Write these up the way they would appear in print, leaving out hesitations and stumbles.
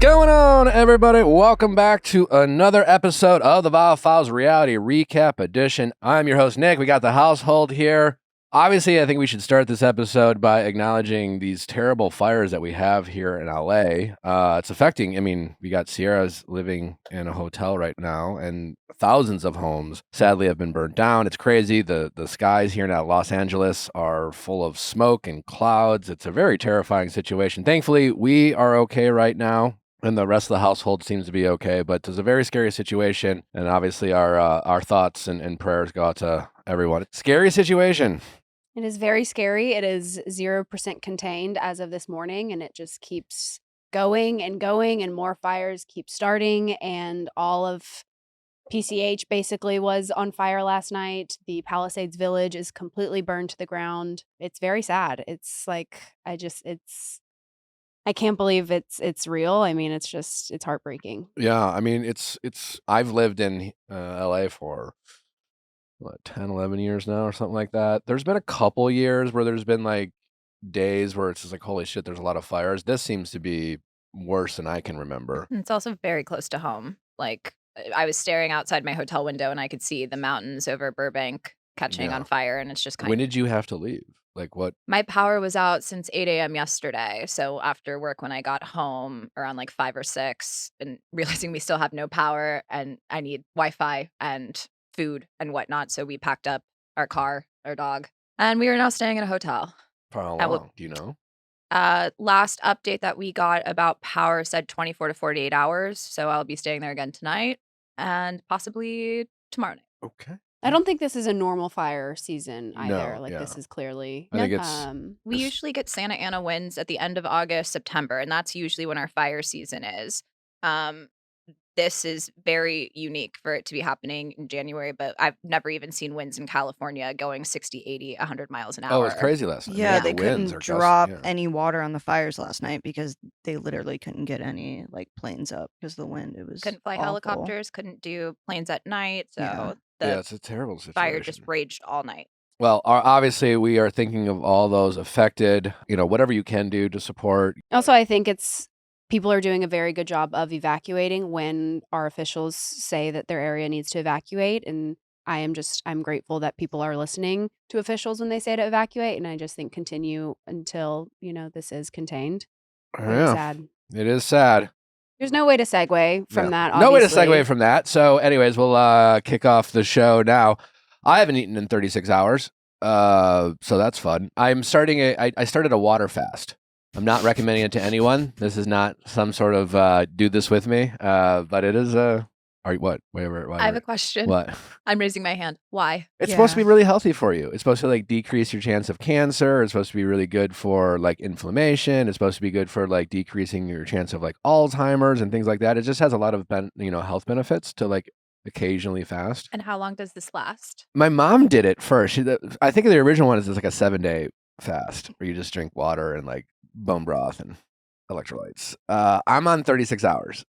going on, everybody? Welcome back to another episode of the Viall Files Reality Recap Edition. I'm your host, Nick. We got the household here. Obviously, I think we should start this episode by acknowledging these terrible fires that we have here in LA. It's affecting, we got Sierra's living in a hotel right now, and thousands of homes, sadly, have been burnt down. It's crazy. The skies here in Los Angeles are full of smoke and clouds. It's a very terrifying situation. Thankfully, we are okay right now, and the rest of the household seems to be okay, but it's a very scary situation, and obviously our thoughts and prayers go out to everyone. Scary situation. It is very scary. It is 0% contained as of this morning, and it just keeps going, and more fires keep starting, and all of PCH basically was on fire last night. The Palisades Village is completely burned to the ground. It's very sad. It's like, I can't believe it's real. It's heartbreaking. Yeah, I've lived in LA for 10, 11 years now or something like that. There's been a couple years where there's been like days where it's just like, holy shit, there's a lot of fires. This seems to be worse than I can remember. And it's also very close to home. Like, I was staring outside my hotel window and I could see the mountains over Burbank catching on fire, and it's just When did you have to leave? Like what? My power was out since 8 a.m. yesterday. So after work, when I got home around like 5 or 6 and realizing we still have no power and I need Wi-Fi and food and whatnot. So we packed up our car, our dog, and we are now staying in a hotel. For how long? Do you know? Last update that we got about power said 24 to 48 hours. So I'll be staying there again tonight and possibly tomorrow night. Okay. I don't think this is a normal fire season either. No, This is clearly. I think it's. We usually get Santa Ana winds at the end of August, September, and that's usually when our fire season is. This is very unique for it to be happening in January, but I've never even seen winds in California going 60, 80, 100 miles an hour. Oh, it was crazy last night. Yeah, they couldn't drop any water on the fires last night because they literally couldn't get any planes up because of the wind. It was couldn't fly awful. Helicopters, couldn't do planes at night. So it's a terrible situation. Fire just raged all night. Well, obviously, we are thinking of all those affected, whatever you can do to support. Also, I think people are doing a very good job of evacuating when our officials say that their area needs to evacuate. And I'm grateful that people are listening to officials when they say to evacuate. And I just think continue until, this is contained. Yeah. Sad. It is sad. There's no way to segue from that, obviously. No way to segue from that. So anyways, we'll kick off the show now. I haven't eaten in 36 hours, so that's fun. I started a water fast. I'm not recommending it to anyone. This is not some sort of do this with me, but it is what? Wait, I have a question. What? I'm raising my hand. Why? It's supposed to be really healthy for you. It's supposed to decrease your chance of cancer. It's supposed to be really good for inflammation. It's supposed to be good for decreasing your chance of Alzheimer's and things like that. It just has a lot of health benefits to occasionally fast. And how long does this last? My mom did it first. I think the original one is just a 7-day fast where you just drink water and bone broth and electrolytes. I'm on 36 hours.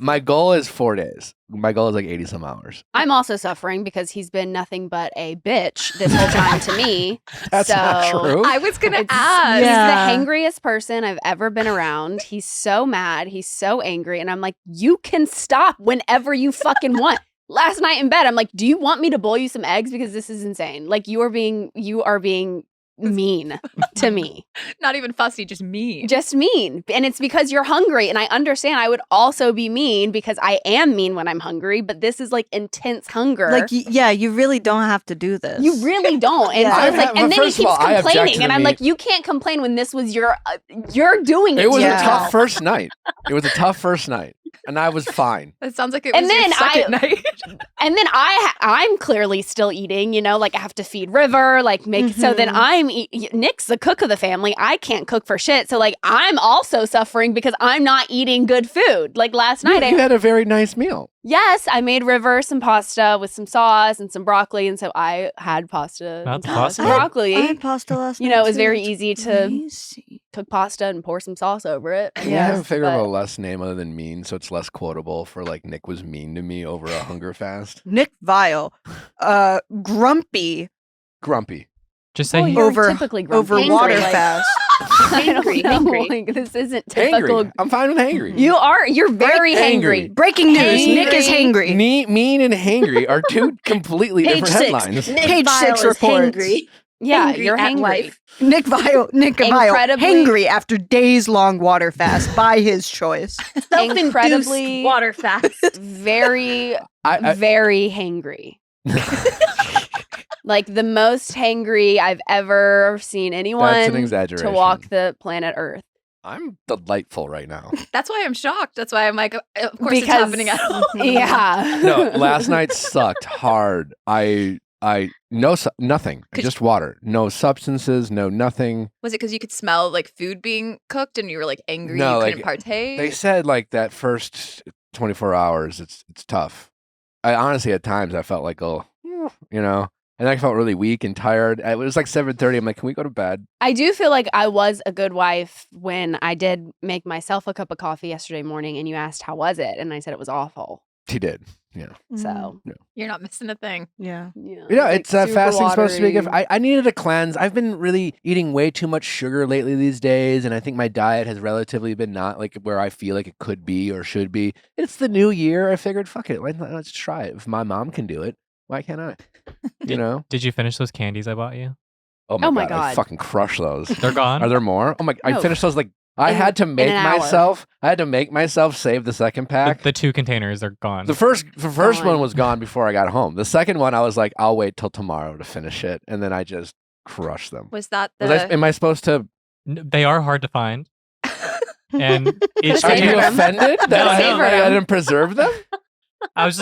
My goal is 4 days. My goal is 80 some hours. I'm also suffering because he's been nothing but a bitch this whole time to me. That's not true. I was going to ask. He's the hangriest person I've ever been around. He's so mad. He's so angry. And I'm like, you can stop whenever you fucking want. Last night in bed, I'm like, do you want me to boil you some eggs? Because this is insane. You are being mean to me. Not even fussy, just mean. Just mean. And it's because you're hungry. And I understand I would also be mean because I am mean when I'm hungry, but this is intense hunger. You really don't have to do this. You really don't. And so it's and then he keeps complaining. And I'm like, you can't complain when this was you're doing it. It was a tough first night. It was a tough first night. And I was fine. It sounds like it was your second night. And then I'm clearly still eating, I have to feed River, so then Nick's the cook of the family. I can't cook for shit. So I'm also suffering because I'm not eating good food. Last night. You had a very nice meal. Yes, I made River some pasta with some sauce and some broccoli. And so I had pasta and broccoli. I had pasta last night. It was very easy to cook pasta and pour some sauce over it. I haven't figured out a less name other than mean, so it's less quotable for Nick was mean to me over a hunger fast. Nick Viall. Grumpy. Grumpy. Just say you're over typically grumpy. over Angry, water like- fast. I don't Angry, know, angry. like, this isn't typical. Hangry. I'm fine with hangry. You're very Hangry. hangry. Breaking news: Nick is Hangry. hangry. Mean and hangry are two completely Page different 6. headlines. Nick Page Viall 6 is reports. hangry. Yeah, Hangry you're at hangry. life. Nick Viall Incredibly- hangry after days-long water fast by his choice. Self-induced Incredibly- water fast. Very, I- very hangry. Like the most hangry I've ever seen anyone That's an to exaggeration. walk the planet Earth. I'm delightful right now. That's why I'm shocked. That's why I'm like, of course it's Because- happening at home. Yeah. No, last night sucked hard. Nothing, just water. No substances, no nothing. Was it because you could smell like food being cooked and you were like angry No, you like, couldn't partake? They said like that first 24 hours, it's tough. I honestly, at times, I felt like, and I felt really weak and tired. It was like 7:30. I'm like, can we go to bed? I do feel like I was a good wife when I did make myself a cup of coffee yesterday morning and you asked, how was it? And I said it was awful. She did. Yeah. So, You're not missing a thing. Yeah. yeah. Yeah, like it's super fasting's supposed to be good. watery. I needed a cleanse. I've been really eating way too much sugar lately these days, and I think my diet has relatively been not like where I feel like it could be or should be. It's the new year. I figured, fuck it, let's try it. If my mom can do it, why can't I? You know? Did you finish those candies I bought you? Oh my I God. fucking crush those. They're gone. Are there more? Oh my! I No. finished those like I In- had to in make an hour. myself. I had to make myself save the second pack. The 2 containers are gone. The first one Gone. was gone before I got home. The second one, I was like, I'll wait till tomorrow to finish it, and then I just crushed them. Was that the? Am I supposed to? They are hard to find. And each Are Are Savor you them. offended that I, Savor I them. didn't preserve them? I was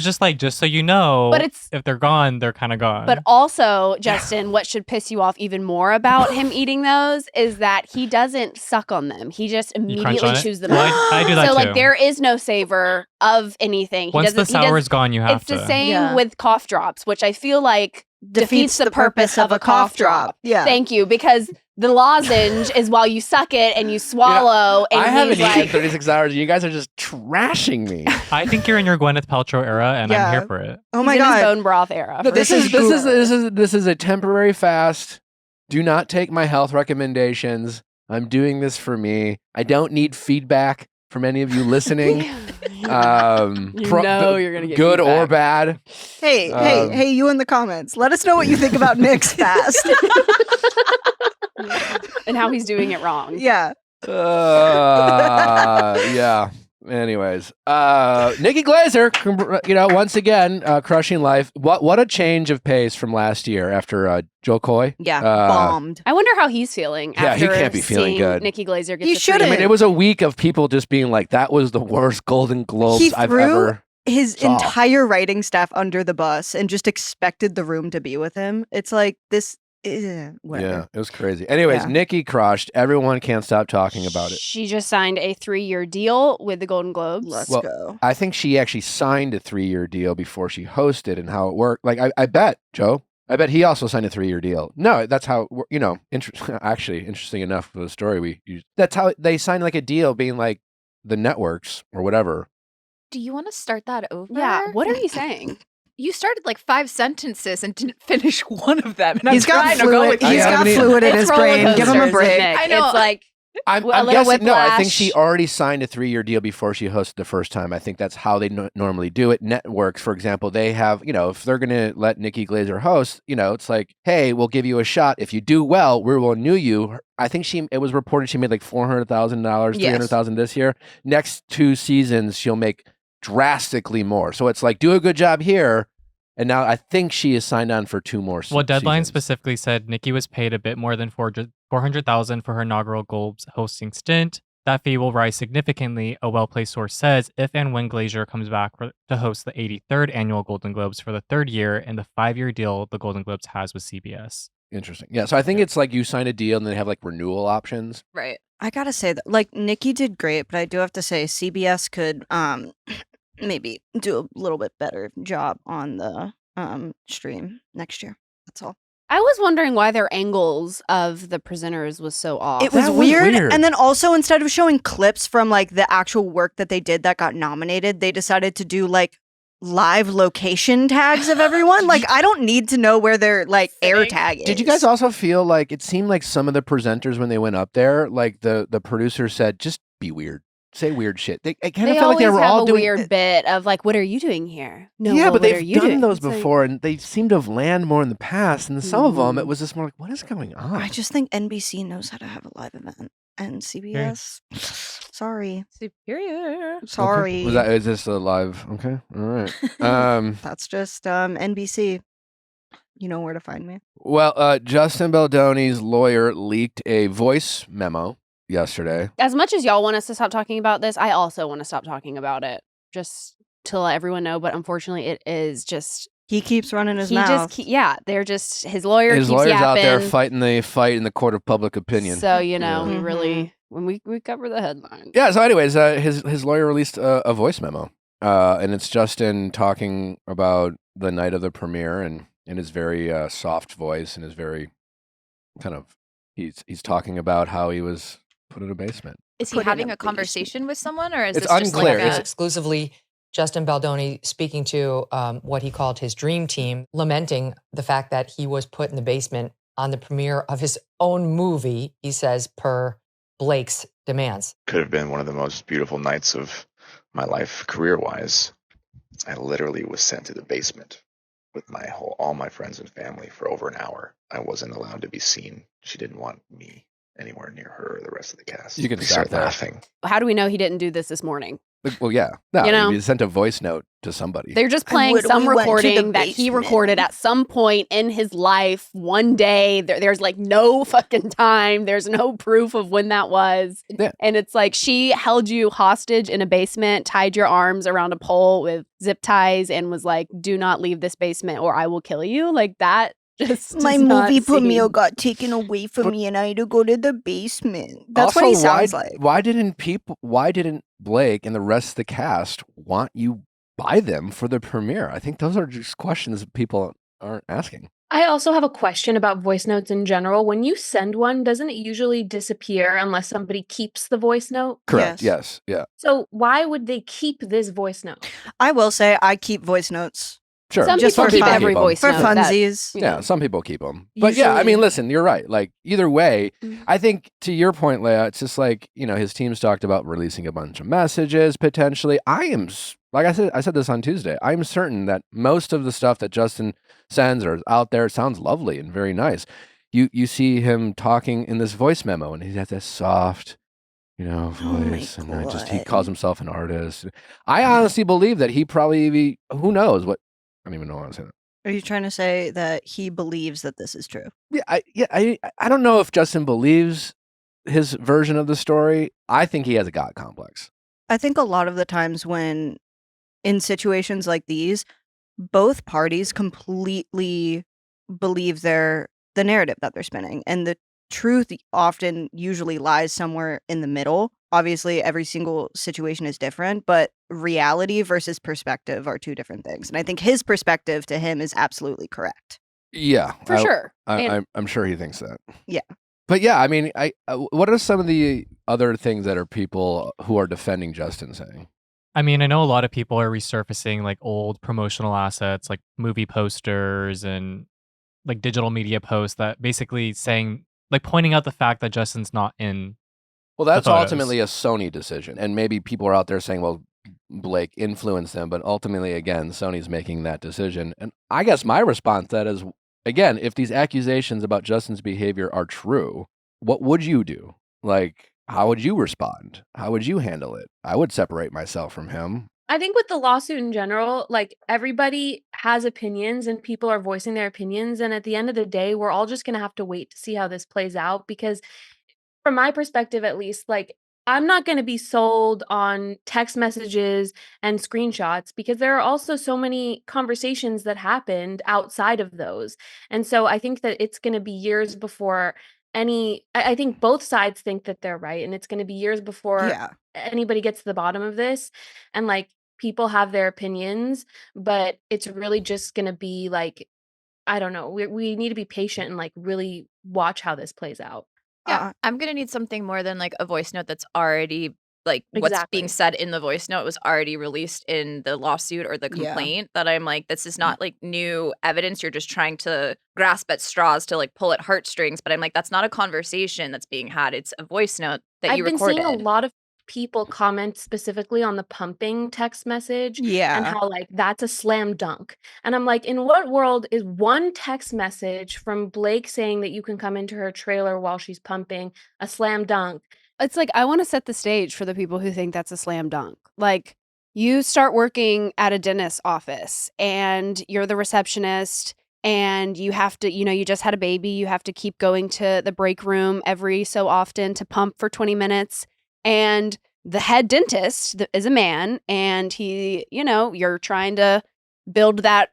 just like, just so you know, But it's if they're gone, they're kind of gone. But also, Justin, what should piss you off even more about him eating those is that he doesn't suck on them. He just You crunch immediately on it? chews them Well, up. I do that So too. like there is no savor of anything. Once the sour is gone, you have It's to. the same Yeah. with cough drops, which I feel like defeats the purpose of a cough drop. Yeah. Thank you, because the lozenge is while you suck it and you swallow, and I haven't he's eaten like, 36 hours. You guys are just trashing me. I think you're in your Gwyneth Paltrow era, and I'm Yeah. here for it. Oh my he's in his god. bone broth era. No, for this sure. is a temporary fast. Do not take my health recommendations. I'm doing this for me. I don't need feedback from any of you listening. You know you're gonna get good or feedback. bad. Hey, Um, hey, you in the comments. Let us know what you think about Nick's fast. and how he's doing it wrong. Yeah. Yeah. Anyways, Nikki Glaser, once again, crushing life. What a change of pace from last year after Joe Coy. Yeah. Uh, Bombed. I wonder how he's feeling. Yeah, he after can't be feeling seeing good. Nikki Glaser gets He a shouldn't. I free- mean, it was a week of people just being like, "That was the worst Golden Globes He I've threw ever." His saw. entire writing staff under the bus and just expected the room to be with him. It's like this. Whatever. Yeah, it was crazy. Anyways, Yeah. Nikki crushed. Everyone can't stop talking about it. She just signed a 3-year deal with the Golden Globes. Let's Well, go. I think she actually signed a 3-year deal before she hosted, and how it worked. Like, I bet, Joe. I bet he also signed a 3-year deal. No, that's how, actually, interesting enough for the story we used. That's how they signed like a deal being like the networks or whatever. Do you want to start that over? Yeah, what are you saying? You started like 5 sentences and didn't finish one of them. And He's I'm got trying to go fluid. with I He's you. haven't got even- fluid in It's his roller brain. Give him a coasters, break. Nick. I know. It's like I'm A little guessing, no, I think whiplash. she already signed a 3-year deal before she hosted the first time. I think that's how they normally do it. Networks, for example, they have, if they're going to let Nikki Glaser host, it's like, hey, we'll give you a shot. If you do well, we will renew you. I think it was reported she made like $400,000, Yes. $300,000 this year. Next 2 seasons, she'll make drastically more. So it's like, do a good job here. And now I think she is signed on for 2 more Well, Deadline seasons. specifically said Nikki was paid a bit more than $400,000 for her inaugural Globes hosting stint. That fee will rise significantly, a well-placed source says, if and when Glaser comes back to host the 83rd annual Golden Globes for the 3rd year in the 5-year deal the Golden Globes has with CBS. Interesting. Yeah, so I think it's like you sign a deal and then they have like renewal options. Right. I gotta say that, like, Nikki did great, but I do have to say CBS could maybe do a little bit better job on the stream next year. That's all. I was wondering why their angles of the presenters was so off. It was That was weird. weird. And then also, instead of showing clips from like the actual work that they did that got nominated, they decided to do like live location tags of everyone. Like, I don't need to know where their like air tag is. Did you guys also feel like it seemed like some of the presenters when they went up there, like the producer said, just be weird, say weird shit. I kind of They felt like they always were have all a doing weird bit of like, what are you doing here? No, yeah, well, but what are they've you done doing? those It's like- before, and they seem to have landed more in the past. And some of them, it Mhm. was just more like, what is going on? I just think NBC knows how to have a live event, and CBS, sorry, Superior. sorry. Is this a live? Okay, all right. That's just NBC. You know where to find me. Well, Justin Baldoni's lawyer leaked a voice memo yesterday. As much as y'all want us to stop talking about this, I also want to stop talking about it. Just to let everyone know, but unfortunately, it is just He keeps running his he mouth. just they're just his lawyer. His keeps lawyer's out there yapping. fighting the fight in the court of public opinion. So you know, Yeah. we Mhm. really when we cover the headline. Yeah. So, anyways, his lawyer released a voice memo, and it's Justin talking about the night of the premiere, and in his very soft voice, and his very kind of he's talking about how he was put in a basement. Is he Put in having a a conversation with someone, or is It's this just unclear. like It's a, exclusively Justin Baldoni speaking to what he called his dream team, lamenting the fact that he was put in the basement on the premiere of his own movie, he says, per Blake's demands. Could have been one of the most beautiful nights of my life career-wise. I literally was sent to the basement with all my friends and family for over an hour. I wasn't allowed to be seen. She didn't want me anywhere near her or the rest of the cast. You can They stop start there. laughing. How do we know he didn't do this morning? Well, yeah. No, You know? he sent a voice note to somebody. They're just I playing some literally went to the recording that he basement. recorded at some point in his life one day. There's like no fucking time. There's no proof of when that was. Yeah. And it's like she held you hostage in a basement, tied your arms around a pole with zip ties, and was like, do not leave this basement or I will kill you. Like that just My does not movie premiere seem- got taken away from But- me, and I had to go to the basement. That's what Also, he sounds like. Why didn't Blake and the rest of the cast want you by them for the premiere? I think those are just questions that people aren't asking. I also have a question about voice notes in general. When you send one, doesn't it usually disappear unless somebody keeps the voice note? Correct. Yes. Yes. Yeah. So why would they keep this voice note? I will say I keep voice notes Sure. Some Just people for keep fun. every keep 'em. voice for note. that- funsies. you Yeah, know. some people keep them. But yeah, I mean, Usually- listen, you're right. Like, either way, Mhm. I think to your point, Leia, it's just like, his team's talked about releasing a bunch of messages potentially. Like I said this on Tuesday, I'm certain that most of the stuff that Justin sends or is out there sounds lovely and very nice. You see him talking in this voice memo, and he has this soft, my voice, and he God. calls himself an artist. I honestly believe that he probably, who knows what, I don't even know how to say that. Are you trying to say that he believes that this is true? I don't know if Justin believes his version of the story. I think he has a God complex. I think a lot of the times when in situations like these, both parties completely believe the narrative that they're spinning, and the truth often usually lies somewhere in the middle. Obviously, every single situation is different, but reality versus perspective are two different things. And I think his perspective to him is absolutely correct. Yeah, For sure. I'm sure he thinks that. Yeah. But yeah, I mean, what are some of the other things that are people who are defending Justin saying? I mean, I know a lot of people are resurfacing like old promotional assets, like movie posters and like digital media posts that basically saying, like pointing out the fact that Justin's not in. Well, that's photos. ultimately a Sony decision. And maybe people are out there saying, well, Blake influenced them. But ultimately, again, Sony's making that decision. And I guess my response to that is, again, if these accusations about Justin's behavior are true, what would you do? Like, how would you respond? How would you handle it? I would separate myself from him. I think with the lawsuit in general, like everybody has opinions and people are voicing their opinions. And at the end of the day, we're all just going to have to wait to see how this plays out. Because from my perspective, at least, like I'm not going to be sold on text messages and screenshots because there are also so many conversations that happened outside of those. And so I think that it's going to be years before I think both sides think that they're right. And it's going to be years before Yeah. anybody gets to the bottom of this. And like people have their opinions, but it's really just going to be like, I don't know. We need to be patient and like really watch how this plays out. Yeah, I'm gonna need something more than like a voice note that's already like what's being Exactly. said in the voice note was already released in the lawsuit or the Yeah. complaint, that I'm like, this is not like new evidence. You're just trying to grasp at straws to like pull at heartstrings. But I'm like, that's not a conversation that's being had. It's a voice note that I've you been recorded. seeing a lot of people comment specifically on the pumping text message and Yeah. how like that's a slam dunk. And I'm like, in what world is one text message from Blake saying that you can come into her trailer while she's pumping a slam dunk? It's like, I want to set the stage for the people who think that's a slam dunk. Like, you start working at a dentist's office and you're the receptionist and you have to, you just had a baby. You have to keep going to the break room every so often to pump for 20 minutes. And the head dentist is a man and he, you're trying to build that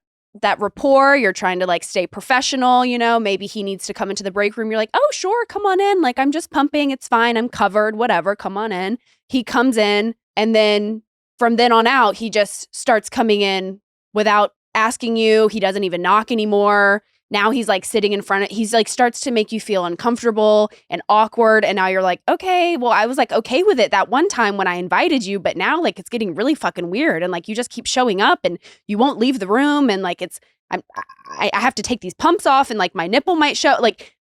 rapport. You're trying to like stay professional, maybe he needs to come into the break room. You're like, oh, sure, come on in. Like, I'm just pumping. It's fine. I'm covered, whatever. Come on in. He comes in. And then from then on out, he just starts coming in without asking you. He doesn't even knock anymore. Now he's like sitting in front of, he's like starts to make you feel uncomfortable and awkward. And now you're like, okay, well, I was like, okay with it that one time when I invited you, but now like it's getting really fucking weird. And like, you just keep showing up and you won't leave the room. And like, I have to take these pumps off and like my nipple might show. Like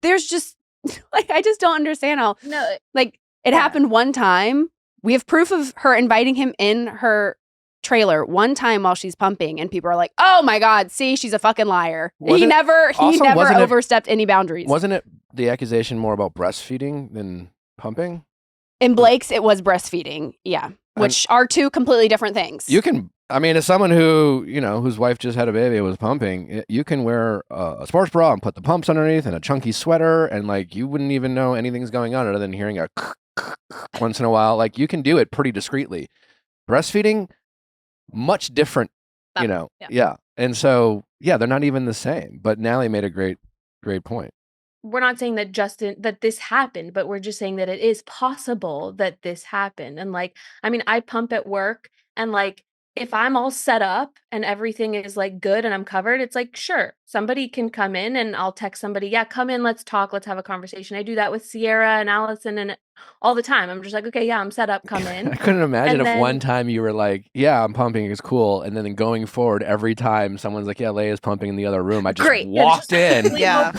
there's just like, I just don't understand how, like it happened one time. We have proof of her inviting him in her trailer one time while she's pumping, and people are like, "Oh my god, see, she's a fucking liar." He never overstepped any boundaries. Wasn't it the accusation more about breastfeeding than pumping? In Blake's, it was breastfeeding, yeah, which are two completely different things. You can, I mean, as someone who whose wife just had a baby and was pumping, you can wear a sports bra and put the pumps underneath and a chunky sweater, and like you wouldn't even know anything's going on other than hearing a once in a while. Like you can do it pretty discreetly. Breastfeeding, much different, yeah. And so, yeah, they're not even the same. But Nally made a great point. We're not saying that this happened, but we're just saying that it is possible that this happened. And like, I mean, I pump at work and like, if I'm all set up and everything is like good and I'm covered, it's like, sure, somebody can come in and I'll text somebody, yeah, come in, let's talk, let's have a conversation. I do that with Sierra and Allison and all the time. I'm just like, okay, yeah, I'm set up, come in. I couldn't imagine And if then- one time you were like, yeah, I'm pumping, it's cool. And then going forward, every time someone's like, yeah, Leia's pumping in the other room, I just Great. walked in Yeah.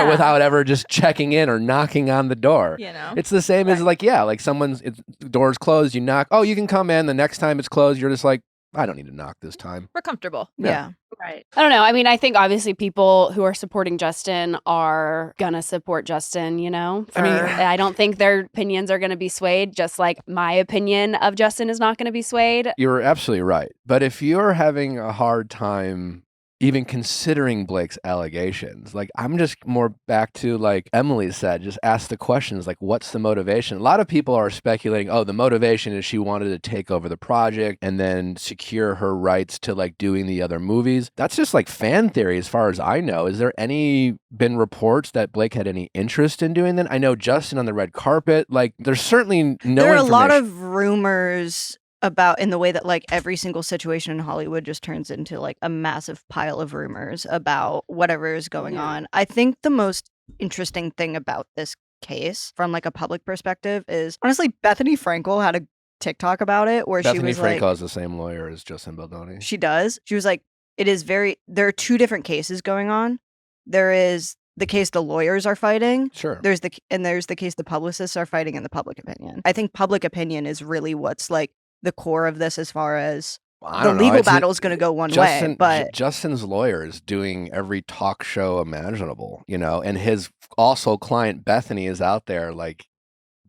without ever just checking in or knocking on the door. It's the same as like, yeah, like door's closed, you knock, oh, you can come in. The next time it's closed, you're just like, I don't need to knock this time. We're comfortable. Yeah. Right. I don't know. I mean, I think obviously people who are supporting Justin are gonna support Justin, I don't think their opinions are gonna be swayed, just like my opinion of Justin is not gonna be swayed. You're absolutely right. But if you're having a hard time even considering Blake's allegations, like I'm just more back to like Emily said, just ask the questions like, what's the motivation? A lot of people are speculating, oh, the motivation is she wanted to take over the project and then secure her rights to like doing the other movies. That's just like fan theory as far as I know. Is there been reports that Blake had any interest in doing that? I know Justin on the red carpet, like there's certainly no There are a lot information. of rumors about in the way that like every single situation in Hollywood just turns into like a massive pile of rumors about whatever is going on. I think the most interesting thing about this case from like a public perspective is honestly Bethany Frankel had a TikTok about it where Bethany she was Frankel like, has the same lawyer as Justin Baldoni. she does. She was like, there are two different cases going on. There is the case the lawyers are fighting. Sure. There's the case the publicists are fighting in the public opinion. I think public opinion is really what's like the core of this as far as I the don't know. legal It's a- battle is going to go one way. But Justin's lawyer is doing every talk show imaginable, and his also client Bethany is out there like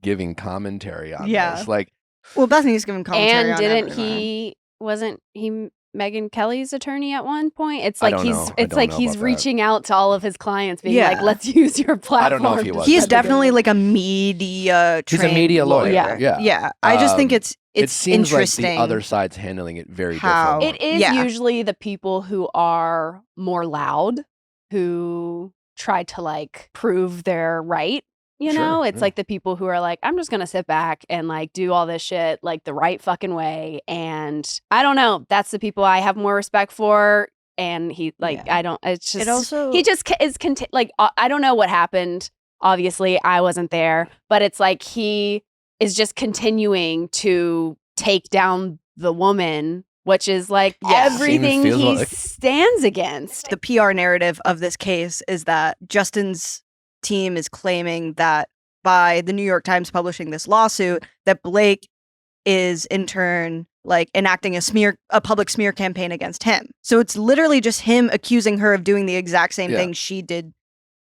giving commentary on this. Like, well, Bethany's giving commentary And on didn't everyone. wasn't he Megyn Kelly's attorney at one point? It's I like don't know. I it's don't like know he's about that. reaching out to all of his clients, being Yeah. like, "Let's use your platform." I don't know if he to was. He's spread the definitely good like a media He's a trained media lawyer. Yeah. Yeah. I just think Um, it's it seems interesting. like the other side's handling it very how- differently. It is Yeah. usually the people who are more loud who try to like prove they're right. Sure, It's yeah. like the people who are like, I'm just gonna sit back and like do all this shit like the right fucking way. And I don't know. That's the people I have more respect for. And he like, Yeah. I don't. It's just It also he just is like I don't know what happened. Obviously, I wasn't there, but it's like he is just continuing to take down the woman, which is like everything feels he like- stands against. The PR narrative of this case is that Justin's team is claiming that by the New York Times publishing this lawsuit, that Blake is in turn like enacting a public smear campaign against him. So it's literally just him accusing her of doing the exact same thing she did,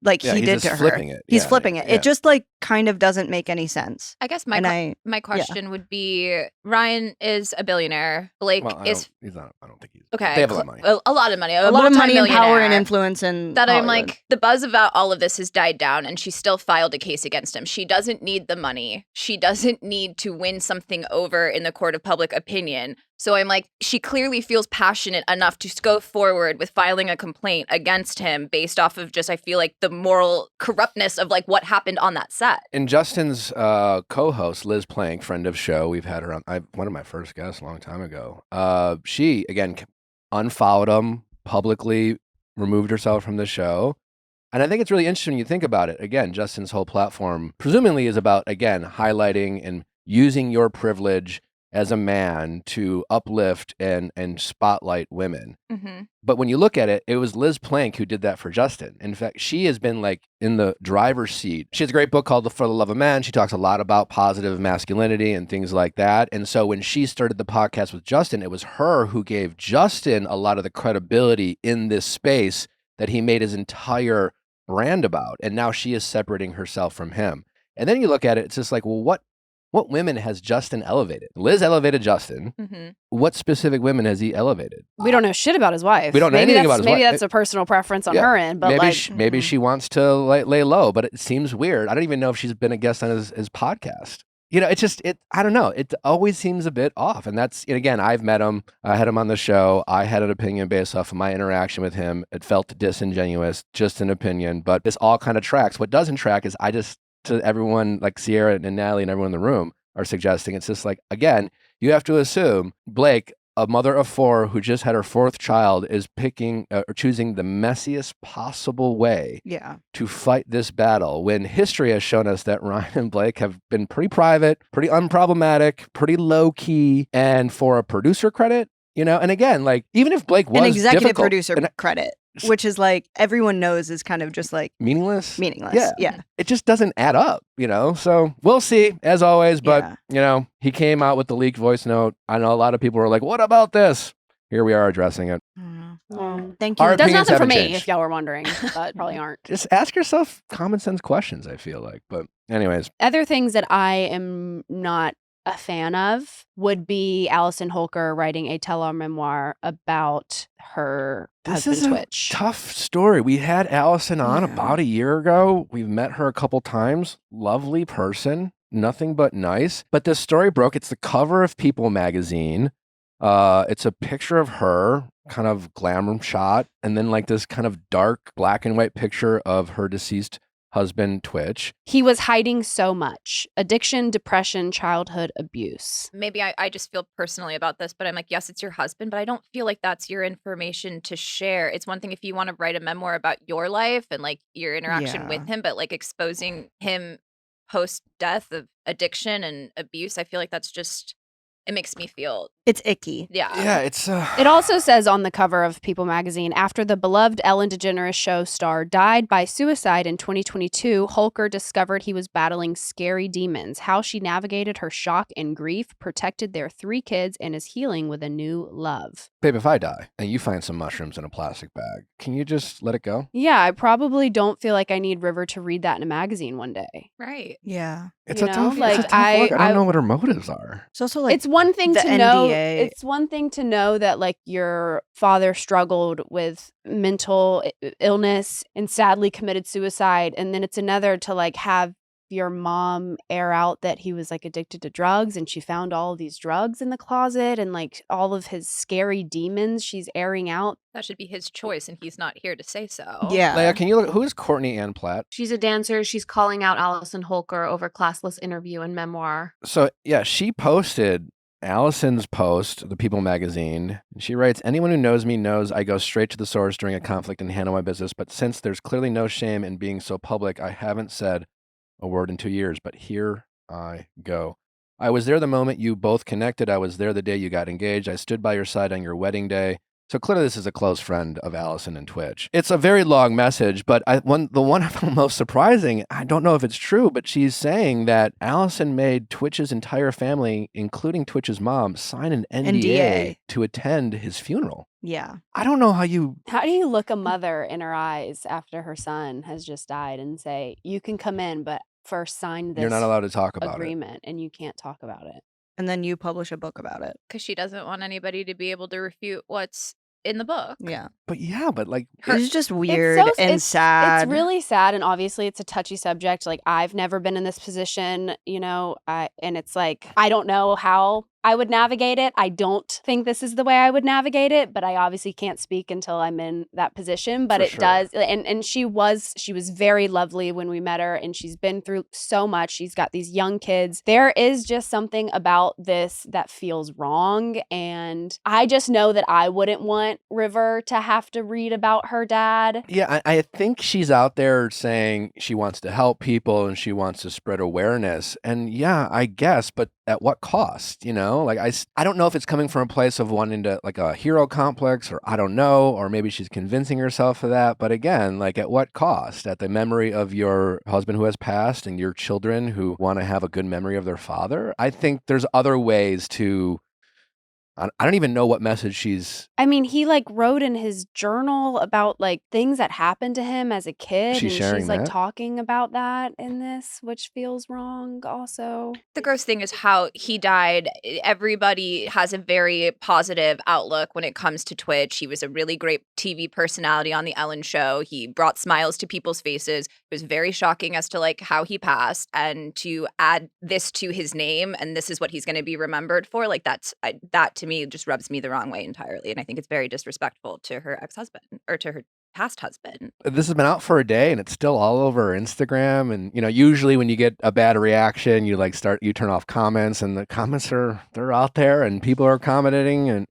like Yeah, he he's did just to her. flipping it. He's Yeah, flipping it. yeah. It just like kind of doesn't make any sense. I guess And my question would be: Ryan is a billionaire. Blake Well, is he's not. I don't think he's. okay. They have a lot of money. A lot of money. A lot of money and power and multimillionaire. influence and That I'm Hollywood. like, the buzz about all of this has died down, and she still filed a case against him. She doesn't need the money. She doesn't need to win something over in the court of public opinion. So I'm like, she clearly feels passionate enough to go forward with filing a complaint against him based off of just, I feel like, the moral corruptness of like what happened on that set. And Justin's co-host, Liz Plank, friend of show, we've had her on. One of my first guests a long time ago. She again unfollowed him publicly, removed herself from the show, and I think it's really interesting when you think about it. Again, Justin's whole platform presumably is about again highlighting and using your privilege as a man to uplift and spotlight women. Mm-hmm. But when you look at it, it was Liz Plank who did that for Justin. In fact, she has been like in the driver's seat. She has a great book called For the Love of Man. She talks a lot about positive masculinity and things like that. And so when she started the podcast with Justin, it was her who gave Justin a lot of the credibility in this space that he made his entire brand about. And now she is separating herself from him. And then you look at it, it's just like, well, what women has Justin elevated? Liz elevated Justin. Mm-hmm. What specific women has he elevated? We don't know shit about his wife. We don't know maybe anything that's, about his maybe wife. that's a personal preference on Yeah. her end, but maybe like maybe she wants to lay low, but it seems weird. I don't even know if she's been a guest on his podcast. You know, it's just I don't know. It always seems a bit off. And that's, and again, I've met him. I had him on the show. I had an opinion based off of my interaction with him. It felt disingenuous, just an opinion. But this all kind of tracks. What doesn't track is to everyone like Sierra and Natalie and everyone in the room are suggesting, it's just like, again, you have to assume Blake, a mother of 4 who just had her 4th child, is picking or choosing the messiest possible way to fight this battle, when history has shown us that Ryan and Blake have been pretty private, pretty unproblematic, pretty low key. And for a producer credit, you know, and again, like, even if Blake was an executive difficult, producer credit, which is like everyone knows is kind of just like meaningless. Yeah. It just doesn't add up, you know? So we'll see, as always. But, Yeah. you know, he came out with the leaked voice note. I know a lot of people were like, what about this? Here we are addressing it. Thank you. Our it does opinions nothing for haven't me, changed. if y'all were wondering, but probably aren't. Just ask yourself common sense questions, I feel like. But anyways, Other things that I am not a fan of would be Allison Holker writing a memoir about her this husband is a Twitch. tough story. We had Allison on Yeah. about a year ago. We've met her a couple times. Lovely person. Nothing but nice. But the story broke. It's the cover of People magazine. It's a picture of her, kind of glamour shot, and then like this kind of dark black and white picture of her deceased husband, Twitch. He was hiding so much: addiction, depression, childhood abuse. Maybe I just feel personally about this, but I'm like, yes, it's your husband, but I don't feel like that's your information to share. It's one thing if you want to write a memoir about your life and like your interaction with him, but like exposing him post death of addiction and abuse, I feel like that's just, it makes me feel, It's icky. Yeah, it's It also says on the cover of People magazine, after the beloved Ellen DeGeneres show star died by suicide in 2022, Holker discovered he was battling scary demons. How she navigated her shock and grief, protected their 3 kids, and is healing with a new love. babe, if I die and you find some mushrooms in a plastic bag, can you just let it go? Yeah, I probably don't feel like I need River to read that in a magazine one day. right. Yeah. It's You a know, tough, like, it's a tough look. I I- don't know what her motives are. It's also like It's one thing the to know. NDA. It's one thing to know that like your father struggled with mental illness and sadly committed suicide, and then it's another to like have your mom air out that he was like addicted to drugs, and she found all of these drugs in the closet and like all of his scary demons she's airing out. That should be his choice, and he's not here to say so. Yeah. Leia, can you look? Who is Courtney Ann Platt? She's a dancer. She's calling out Allison Holker over classless interview and memoir. So yeah, she posted Allison's post, the People magazine. She writes, anyone who knows me knows I go straight to the source during a conflict and handle my business. But since there's clearly no shame in being so public, I haven't said a word in 2 years. But here I go. I was there the moment you both connected. I was there the day you got engaged. I stood by your side on your wedding day. So clearly this is a close friend of Allison and Twitch. It's a very long message, but the one I found most surprising, I don't know if it's true, but she's saying that Allison made Twitch's entire family, including Twitch's mom, sign an NDA to attend his funeral. Yeah. I don't know how you... How do you look a mother in her eyes after her son has just died and say, you can come in, but first sign this You're not allowed to talk about agreement and you can't talk about it? And then you publish a book about it. Because she doesn't want anybody to be able to refute what's in the book. Yeah. But like... It's just weird and sad. It's really sad, and obviously it's a touchy subject. Like, I've never been in this position, you know, and it's like, I don't know how I would navigate it. I don't think this is the way I would navigate it, but I obviously can't speak until I'm in that position. But For it sure. does, and she was very lovely when we met her, and she's been through so much. She's got these young kids. There is just something about this that feels wrong, and I just know that I wouldn't want River to have to read about her dad. Yeah, I think she's out there saying she wants to help people and she wants to spread awareness. And yeah, I guess, but at what cost? You know, like I don't know if it's coming from a place of wanting to like a hero complex, or I don't know, or maybe she's convincing herself of that. But again, like at what cost? At the memory of your husband who has passed and your children who want to have a good memory of their father? I think there's other ways to... I don't even know what message she's... I mean, he like wrote in his journal about like things that happened to him as a kid. She's and sharing she's like that? talking about that in this, which feels wrong also. The gross thing is how he died. Everybody has a very positive outlook when it comes to Twitch. He was a really great TV personality on the Ellen Show. He brought smiles to people's faces. It was very shocking as to like how he passed, and to add this to his name and this is what he's going to be remembered for. Like that to me just rubs me the wrong way entirely. And I think it's very disrespectful to her ex-husband, or to her past husband. This has been out for a day and it's still all over Instagram. And, you know, usually when you get a bad reaction, you turn off comments, and the comments they're out there and people are commenting and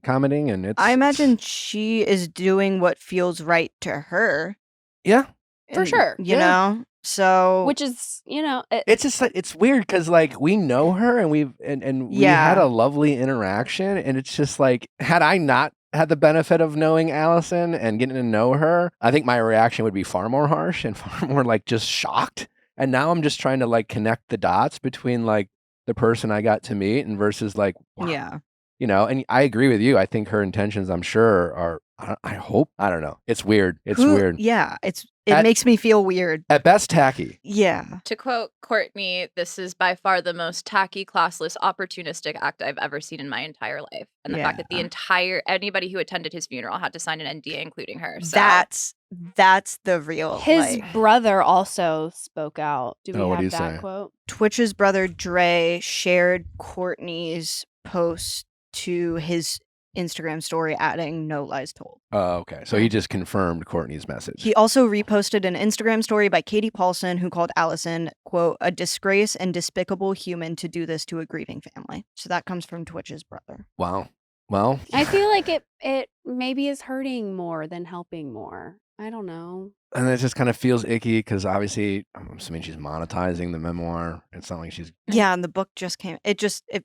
it's... I imagine she is doing what feels right to her. Yeah. For sure. You know? So Which is, you know, It's just like, it's weird because like we know her and we had a lovely interaction, and it's just like, had I not had the benefit of knowing Allison and getting to know her, I think my reaction would be far more harsh and far more like just shocked. And now I'm just trying to like connect the dots between like the person I got to meet and versus like, wow. Yeah. You know, and I agree with you. I think her intentions, I'm sure, are, I hope, I don't know. It's weird. It's weird. Yeah. It makes me feel weird. At best, tacky. Yeah. To quote Courtney, this is by far the most tacky, classless, opportunistic act I've ever seen in my entire life. And the fact that anybody who attended his funeral had to sign an NDA, including her. So. That's the real... His brother also spoke out. Do we what do you have that say? quote? Twitch's brother Dre shared Courtney's post to his Instagram story, adding "No lies told." Oh, okay. So he just confirmed Courtney's message. He also reposted an Instagram story by Katie Paulson, who called Allison, quote, "a disgrace and despicable human to do this to a grieving family." So that comes from Twitch's brother. Wow. Well, I feel like it maybe is hurting more than helping more. I don't know. and it just kind of feels icky because obviously, I'm assuming she's monetizing the memoir. It's not like she's... Yeah, and the book just came. It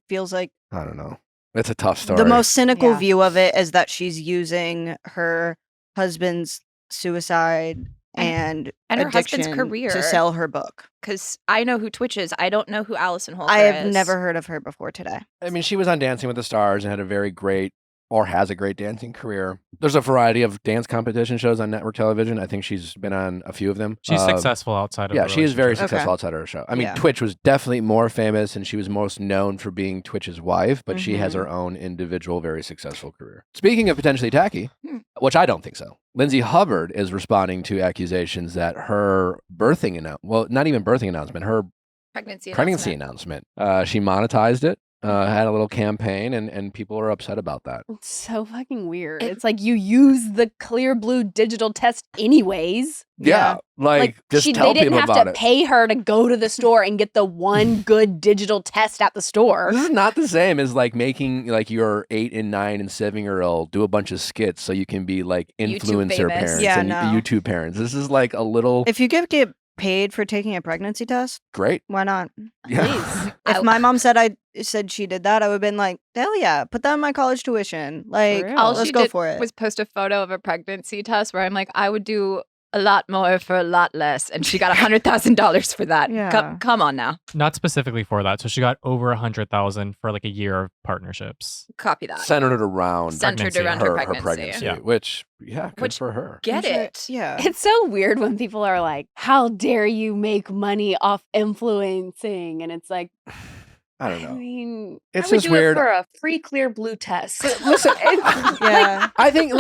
feels like... I don't know. It's a tough story. The most cynical view of it is that she's using her husband's suicide and her husband's addiction career to sell her book. Because I know who Twitch is. I don't know who Allison Holker is. I have never heard of her before today. I mean, she was on Dancing with the Stars and had a very great, or has a great dancing career. There's a variety of dance competition shows on network television. I think she's been on a few of them. She's successful outside of Yeah, the she is very relationship. successful outside of her show. I mean, Twitch was definitely more famous, and she was most known for being Twitch's wife, but she has her own individual, very successful career. Speaking of potentially tacky, which I don't think so, Lindsay Hubbard is responding to accusations that her birthing announcement, well, not even birthing announcement, her pregnancy announcement, she monetized it. Had a little campaign, and people are upset about that. It's so fucking weird. It's like you use the clear blue digital test anyways. Yeah, like just tell they didn't people have about to it. pay her to go to the store and get the one good digital test at the store. This is not the same as like making like your 8 and 9 and 7-year-old do a bunch of skits so you can be like influencer famous. parents Yeah, and no. YouTube parents. This is like a little... If you get paid for taking a pregnancy test, Great. why not? Yeah. If my mom said she did that, I would have been like, hell yeah, put that in my college tuition. Like, real. All let's she go did for it. was post a photo of a pregnancy test where I'm like, I would do a lot more for a lot less, and she got $100,000 for that. Yeah. Come on now, Not specifically for that. So she got over 100,000 for like a year of partnerships. copy that. Centered around Centered pregnancy. around her pregnancy. Yeah. which, yeah, good Which- for her. Get I'm sure- it? Yeah. It's so weird when people are like, how dare you make money off influencing? And it's like, I don't I know. mean, It's I would just do weird. it for a free clear blue test. Listen, Yeah. I think,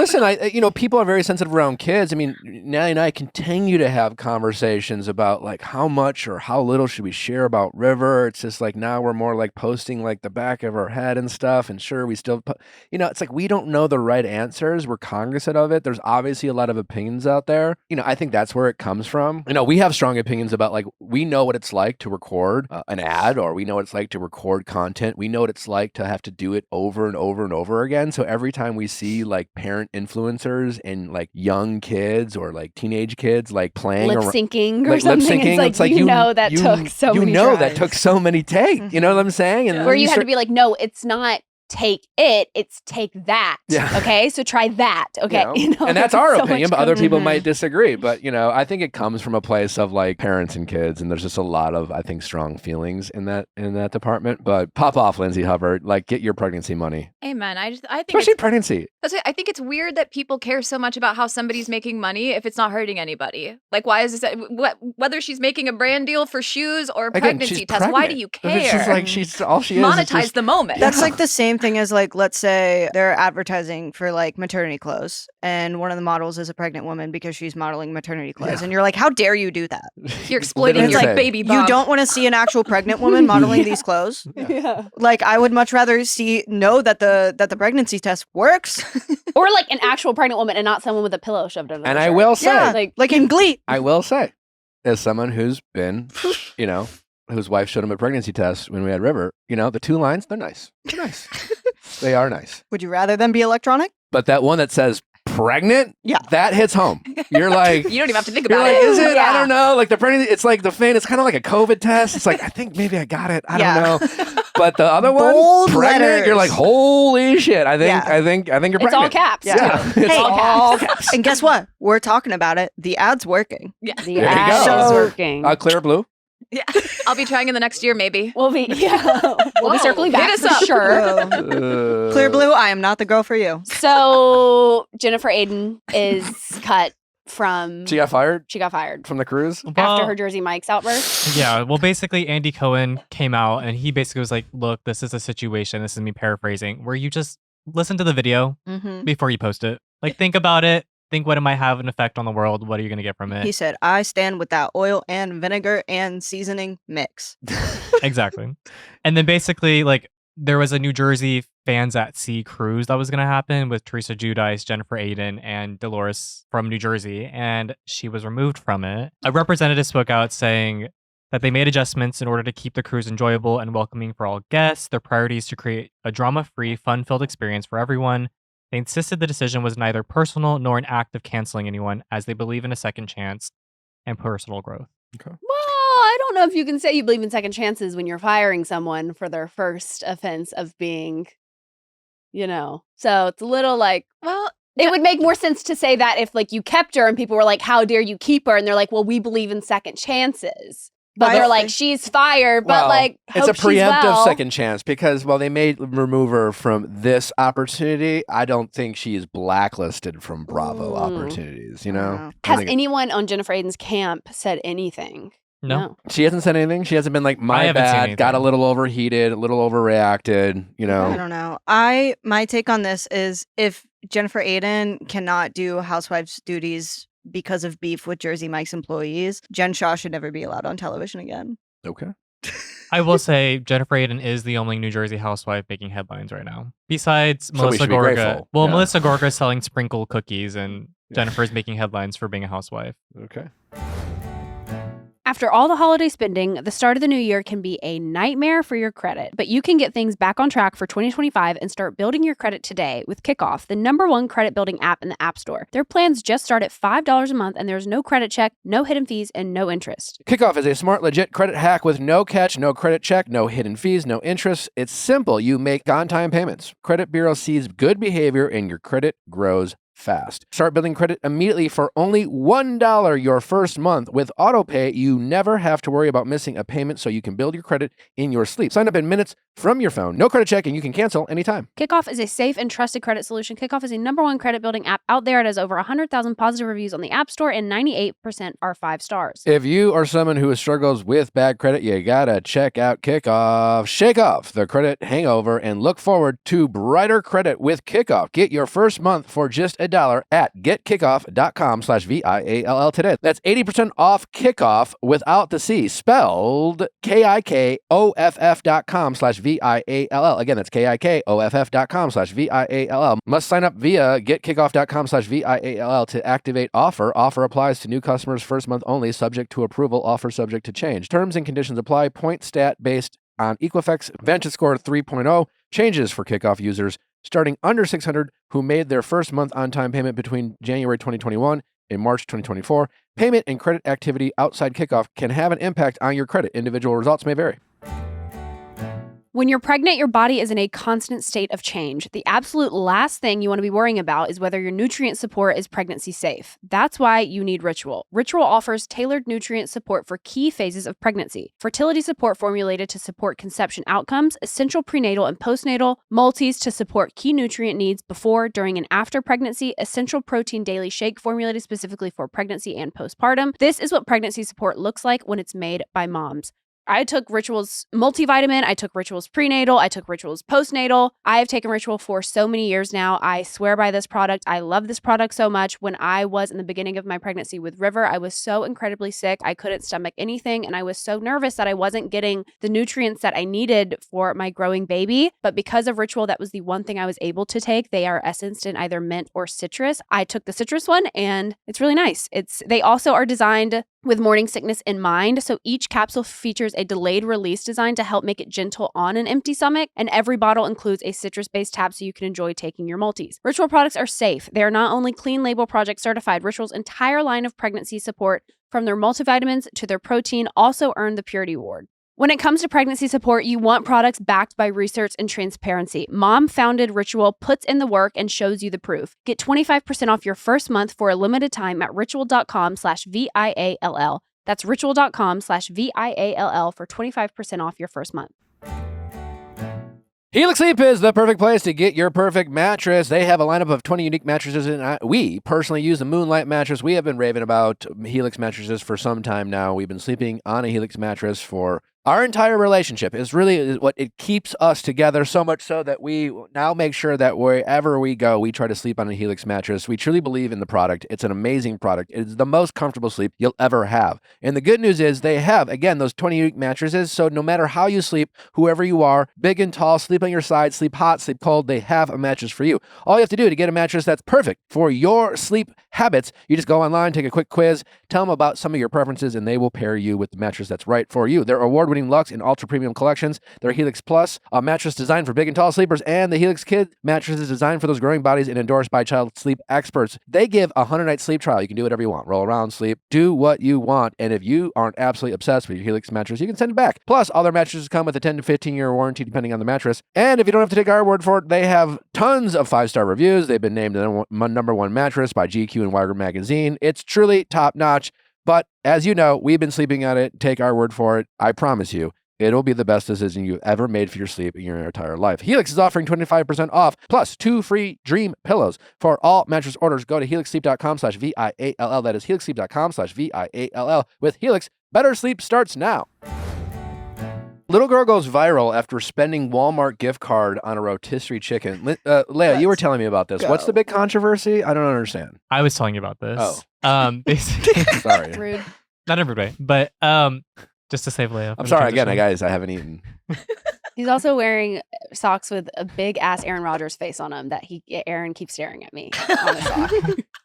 people are very sensitive around kids. I mean, Nelly and I continue to have conversations about like how much or how little should we share about River. It's just like now we're more like posting like the back of our head and stuff. And sure, we still, it's like we don't know the right answers. We're cognizant of it. There's obviously a lot of opinions out there. I think that's where it comes from. We have strong opinions about like, we know what it's like to record an ad, or we know what it's like to record content. We know what it's like to have to do it over and over and over again. So every time we see like parent influencers and like young kids or like teenage kids like playing lip or syncing or like lip something. syncing, It's like, you know that took so many that tries. took so many takes. You know what I'm saying? And Where you had start- to be like, no, it's not take it, it's take that. Yeah. Okay, so try that. Okay, and that's like, our so opinion, much but other goes- people Mhm. might disagree. But I think it comes from a place of like parents and kids, and there's just a lot of I think strong feelings in that department. But pop off, Lindsay Hubbard, like get your pregnancy money, Amen. I think especially it's, pregnancy. I think it's weird that people care so much about how somebody's making money if it's not hurting anybody. Like, why is this? Whether she's making a brand deal for shoes or a Again, pregnancy she's test, why do pregnant. you If it's just care? like she's all she is Monetize just, the moment. That's like the same thing as like, let's say they're advertising for like maternity clothes and one of the models is a pregnant woman because she's modeling maternity clothes. Yeah. And you're like, how dare you do that? You're exploiting Literally your said. baby bump. You don't want to see an actual pregnant woman modeling these clothes? Yeah. Like, I would much rather know that the pregnancy test works. Or like an actual pregnant woman and not someone with a pillow shoved under And their I shirt. will say, Yeah, like in Glee. I will say, as someone who's been, whose wife showed him a pregnancy test when we had River, the two lines, they're nice. They're nice. They are nice. Would you rather them be electronic? But that one that says pregnant, Yeah. that hits home. You're like, You don't even have to think you're about like, it. is it? I Yeah. don't know. Like the pregnancy, it's like the fan. It's kind of like a COVID test. It's like I think maybe I got it. I Yeah. don't know. But the other one, Bold pregnant, you're like, letters. holy shit! I think Yeah. I think you're It's pregnant. all caps. Yeah. too. It's Hey, all caps. And guess what? We're talking about it. The ad's working. The There you ad go. is So- working. Clear blue. Yeah. I'll be trying in the next year, maybe. We'll be we'll Whoa, be circling hit back us for up. sure. Clear blue, I am not the girl for you. So Jennifer Aydin is cut from. She got fired She got fired from the cruise. after Well, her Jersey Mike's outburst. Yeah, well, basically, Andy Cohen came out and he basically was like, look, this is a situation, this is me paraphrasing, where you just listen to the video Mm-hmm. before you post it. Like, think about it. Think what it might have an effect on the world. What are you going to get from He it? said, I stand with that oil and vinegar and seasoning mix. Exactly. And then basically, like, there was a New Jersey Fans at Sea cruise that was going to happen with Teresa Giudice, Jennifer Aydin, and Dolores from New Jersey, and she was removed from it. A representative spoke out saying that they made adjustments in order to keep the cruise enjoyable and welcoming for all guests. Their priority is to create a drama-free, fun-filled experience for everyone. They insisted the decision was neither personal nor an act of canceling anyone, as they believe in a second chance and personal growth. Well, I don't know if you can say you believe in second chances when you're firing someone for their first offense of being, So it's a little like, Well, it would make more sense to say that if like you kept her and people were like, how dare you keep her? And they're like, well, we believe in second chances. But I they're like, think- she's fired, but Well, like, it's a hope she's preemptive well. second chance because while they may remove her from this opportunity, I don't think she is blacklisted from Bravo opportunities. Wow. I Has think anyone on Jennifer Aydin's camp said anything? No. she hasn't said anything. She hasn't been like, I my haven't seen bad, got a anything. little overheated, a little overreacted. I don't know. My take on this is if Jennifer Aydin cannot do housewives duties because of beef with Jersey Mike's employees, Jen Shaw should never be allowed on television again. Okay. I will say Jennifer Aydin is the only New Jersey housewife making headlines right now. Besides So we Melissa should be Gorga. grateful. Well, Yeah. Melissa Gorga is selling sprinkle cookies and Yeah. Jennifer's making headlines for being a housewife. Okay. After all the holiday spending, the start of the new year can be a nightmare for your credit, but you can get things back on track for 2025 and start building your credit today with Kickoff, the #1 credit building app in the App Store. Their plans just start at $5 a month, and there's no credit check, no hidden fees, and no interest. Kickoff is a smart, legit credit hack with no catch, no credit check, no hidden fees, no interest. It's simple. You make on-time payments. Credit Bureau sees good behavior, and your credit grows fast. Start building credit immediately for only $1 your first month. With AutoPay, you never have to worry about missing a payment, so you can build your credit in your sleep. Sign up in minutes from your phone. No credit check, and you can cancel anytime. Kickoff is a safe and trusted credit solution. Kickoff is a #1 credit building app out there. It has over 100,000 positive reviews on the App Store, and 98% are 5 stars. If you are someone who struggles with bad credit, you gotta check out Kickoff. Shake off the credit hangover and look forward to brighter credit with Kickoff. Get your first month for just $1 at getkickoff.com/VIALL today. That's 80% off Kickoff without the C, spelled KIKOFF.com/VIALL. Again, that's KIKOFF.com/VIALL. Must sign up via getkickoff.com/VIALL to activate offer. Offer applies to new customers first month only, subject to approval, offer subject to change. Terms and conditions apply. Point stat based on Equifax Vantage Score 3.0. Changes for Kickoff users starting under 600 who made their first month on-time payment between January 2021 and March 2024. Payment and credit activity outside Kickoff can have an impact on your credit. Individual results may vary. When you're pregnant, your body is in a constant state of change. The absolute last thing you want to be worrying about is whether your nutrient support is pregnancy safe. That's why you need Ritual. Ritual offers tailored nutrient support for key phases of pregnancy. Fertility support formulated to support conception outcomes, essential prenatal and postnatal, multis to support key nutrient needs before, during, and after pregnancy, essential protein daily shake formulated specifically for pregnancy and postpartum. This is what pregnancy support looks like when it's made by moms. I took Ritual's multivitamin, I took Ritual's prenatal, I took Ritual's postnatal. I have taken Ritual for so many years now. I swear by this product. I love this product so much. When I was in the beginning of my pregnancy with River, I was so incredibly sick. I couldn't stomach anything, and I was so nervous that I wasn't getting the nutrients that I needed for my growing baby. But because of Ritual, that was the one thing I was able to take. They are essenced in either mint or citrus. I took the citrus one, and it's really nice. They also are designed with morning sickness in mind. So each capsule features a delayed release design to help make it gentle on an empty stomach. And every bottle includes a citrus-based tab so you can enjoy taking your multis. Ritual products are safe. They are not only Clean Label Project certified, Ritual's entire line of pregnancy support, from their multivitamins to their protein, also earned the Purity Award. When it comes to pregnancy support, you want products backed by research and transparency. Mom-founded Ritual puts in the work and shows you the proof. Get 25% off your first month for a limited time at ritual.com/VIALL. That's ritual.com/VIALL for 25% off your first month. Helix Sleep is the perfect place to get your perfect mattress. They have a lineup of 20 unique mattresses, and we personally use the Moonlight mattress. We have been raving about Helix mattresses for some time now. We've been sleeping on a Helix mattress for our entire relationship. Is really what it keeps us together, so much so that we now make sure that wherever we go, we try to sleep on a Helix mattress. We truly believe in the product. It's an amazing product. It's the most comfortable sleep you'll ever have. And the good news is they have, again, those 20 unique mattresses. So no matter how you sleep, whoever you are, big and tall, sleep on your side, sleep hot, sleep cold, they have a mattress for you. All you have to do to get a mattress that's perfect for your sleep habits, you just go online, take a quick quiz, tell them about some of your preferences, and they will pair you with the mattress that's right for you. Their award-winning Luxe and Ultra Premium collections, their Helix Plus, a mattress designed for big and tall sleepers, and the Helix Kid mattress is designed for those growing bodies and endorsed by child sleep experts. They give a 100-night sleep trial. You can do whatever you want. Roll around, sleep, do what you want. And if you aren't absolutely obsessed with your Helix mattress, you can send it back. Plus, all their mattresses come with a 10 to 15-year warranty depending on the mattress. And if you don't have to take our word for it, they have tons of 5-star reviews. They've been named the #1 mattress by GQ and Wired Magazine. It's truly top-notch. But as you know, we've been sleeping on it. Take our word for it. I promise you, it'll be the best decision you've ever made for your sleep in your entire life. Helix is offering 25% off, plus 2 free Dream pillows for all mattress orders. Go to helixsleep.com/VIALL. That is helixsleep.com/VIALL. With Helix, better sleep starts now. Little girl goes viral after spending Walmart gift card on a rotisserie chicken. Leah, you were telling me about this. Go. What's the big controversy? I don't understand. I was telling you about this. Oh. Basically, Sorry. Rude. not every day, but just to save Leia. I'm sorry again, guys. I haven't eaten. He's also wearing socks with a big ass Aaron Rodgers face on them that Aaron keeps staring at me on his sock.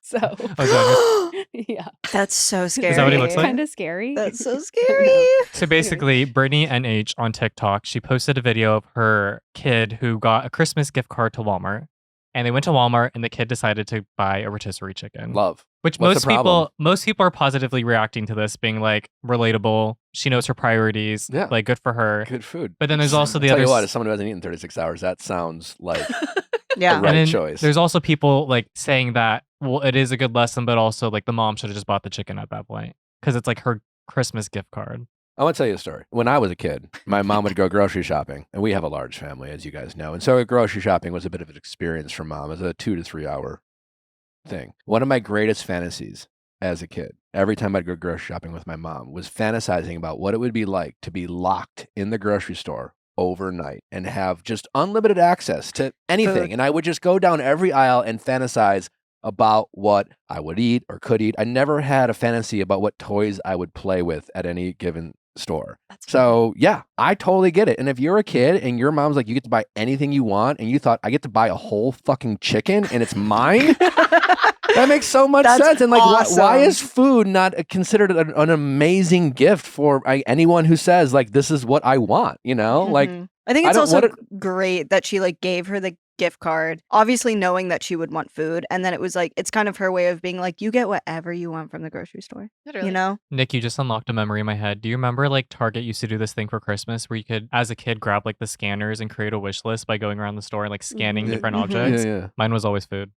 So, yeah. That's so scary. Is that what he looks like? Kind of scary. That's so scary. So basically, Brittany NH on TikTok, she posted a video of her kid who got a Christmas gift card to Walmart. And they went to Walmart and the kid decided to buy a rotisserie chicken. Love. Which What's the problem? most people are positively reacting to this, being like relatable. She knows her priorities. Yeah. Like good for her. Good food. But then there's also the Tell other you what, as someone who hasn't eaten in 36 hours, that sounds like Yeah. the right and then choice. there's also people like saying that, well, it is a good lesson, but also like the mom should have just bought the chicken at that point because it's like her Christmas gift card. I want to tell you a story. When I was a kid, my mom would go grocery shopping, and we have a large family, as you guys know. And so grocery shopping was a bit of an experience for mom. It was a 2 to 3 hour thing. One of my greatest fantasies as a kid, every time I'd go grocery shopping with my mom, was fantasizing about what it would be like to be locked in the grocery store overnight and have just unlimited access to anything. And I would just go down every aisle and fantasize about what I would eat or could eat. I never had a fantasy about what toys I would play with at any given store. So yeah, I totally get it. And if you're a kid and your mom's like, you get to buy anything you want, and you thought, I get to buy a whole fucking chicken and it's mine, that makes so much That's sense. And like, awesome. why is food not considered an amazing gift for anyone who says like, this is what I want? You know, like I think I it's don't- also what great that she like gave her the gift card, obviously knowing that she would want food, and then it was like it's kind of her way of being like, you get whatever you want from the grocery store. Literally. You know? Nick, you just unlocked a memory in my head. Do you remember like Target used to do this thing for Christmas where you could, as a kid, grab like the scanners and create a wish list by going around the store and like scanning Yeah, different mhm. objects? yeah. Mine was always food.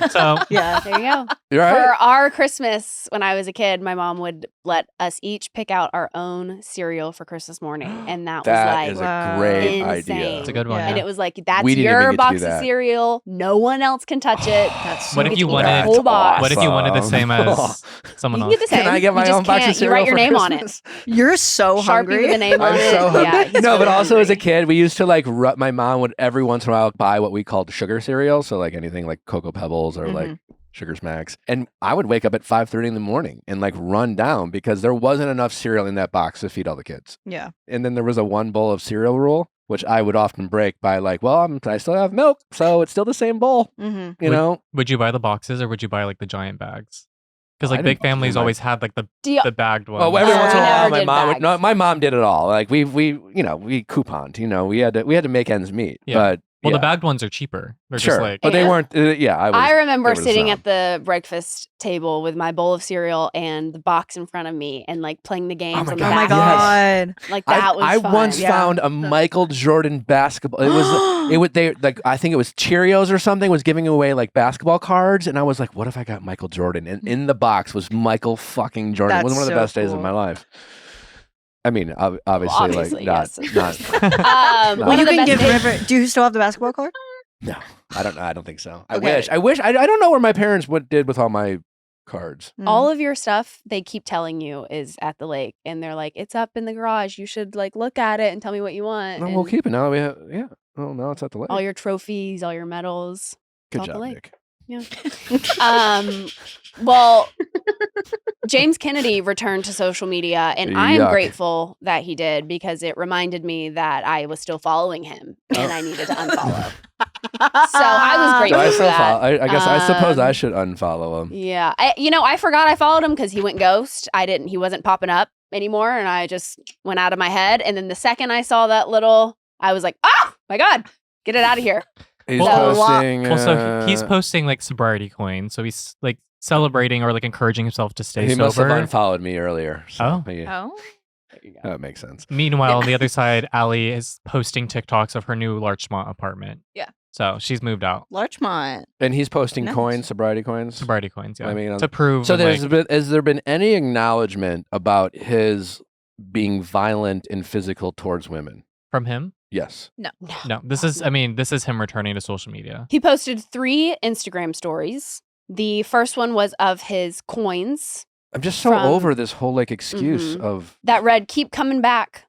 So Yeah. There you go. You're right. For our Christmas, when I was a kid, my mom would let us each pick out our own cereal for Christmas morning. And that, That was is like a great insane. idea. it's a good one. Yeah. And Yeah. it was like, that's We didn't even your get to do box of that. cereal. No one else can touch it. That's What You if get you to eat the wanted- whole box. What if you wanted the Awesome. same as someone You can else? get the same. Can I get my you own just box of can't. cereal You write your for name on it. Christmas? You're so Sharpie hungry. with a name on I'm it. so hungry. Yeah, he's No, but really also as a hungry. kid, we used to like my mom would every once in a while buy what we called sugar cereal, so like anything like Cocoa Pebbles or like Sugar Smacks, and I would wake up at 5:30 in the morning and like run down because there wasn't enough cereal in that box to feed all the kids. Yeah. And then there was a 1 bowl of cereal rule, which I would often break by like, well, I still have milk, so it's still the same bowl, Mm-hmm. you know. Would you buy the boxes or would you buy like the giant bags? Because I like didn't big families buy- always had like the Do you- bagged ones. Oh, every once in a I while, never my did mom would. bags. No, my mom did it all. Like we couponed. You know, we had to make ends meet. Yeah. But Well, yeah. the bagged ones are cheaper. They're Sure, just like but they Yeah. weren't. I remember they were sitting sound. at the breakfast table with my bowl of cereal and the box in front of me and like playing the game my from God. the Oh my back. god. Like that was I fun. once Yeah. found a Michael Jordan basketball. It was they like I think it was Cheerios or something was giving away like basketball cards, and I was like, what if I got Michael Jordan? And in the box was Michael fucking Jordan. It was That's one of the so best days of cool. my life. I mean, obviously, obviously, like yes. not. Um, No. one Well, of you the can best give days- River. Do you still have the basketball card? No, I don't know. I don't think so. I Okay. wish. I don't know where my parents did with all my cards. all of your stuff they keep telling you is at the lake, and they're like, it's up in the garage. You should like look at it and tell me what you want. No, we'll And keep it now. We have Well, now it's at the lake. all your trophies, all your medals. Good off the job, lake. Nick. Yeah. Well, James Kennedy returned to social media, and I am Yuck. grateful that he did because it reminded me that I was still following him and I needed to unfollow. So I was Do grateful I for still that. follow? I guess I suppose I Um, should unfollow him. Yeah, I forgot I followed him because he went ghost. He wasn't popping up anymore, and I just went out of my head. And then the second I saw that little, I was like, oh my god, get it out of here. He's Well, posting. Also, he's posting like sobriety coins, so he's like celebrating or like encouraging himself to stay He sober. must have unfollowed me earlier. So Oh. Oh, that makes sense. Meanwhile, on the other side, Allie is posting TikToks of her new Larchmont apartment. Yeah. So she's moved out. Larchmont. And he's posting Nice. coins, sobriety coins. Sobriety coins, yeah. I mean, to prove. So like, has there been any acknowledgement about his being violent and physical towards women? from him? Yes. No, this is him returning to social media. He posted 3 Instagram stories. The first one was of his coins I'm just so From- over this whole like excuse Mhm. of that read, keep coming back.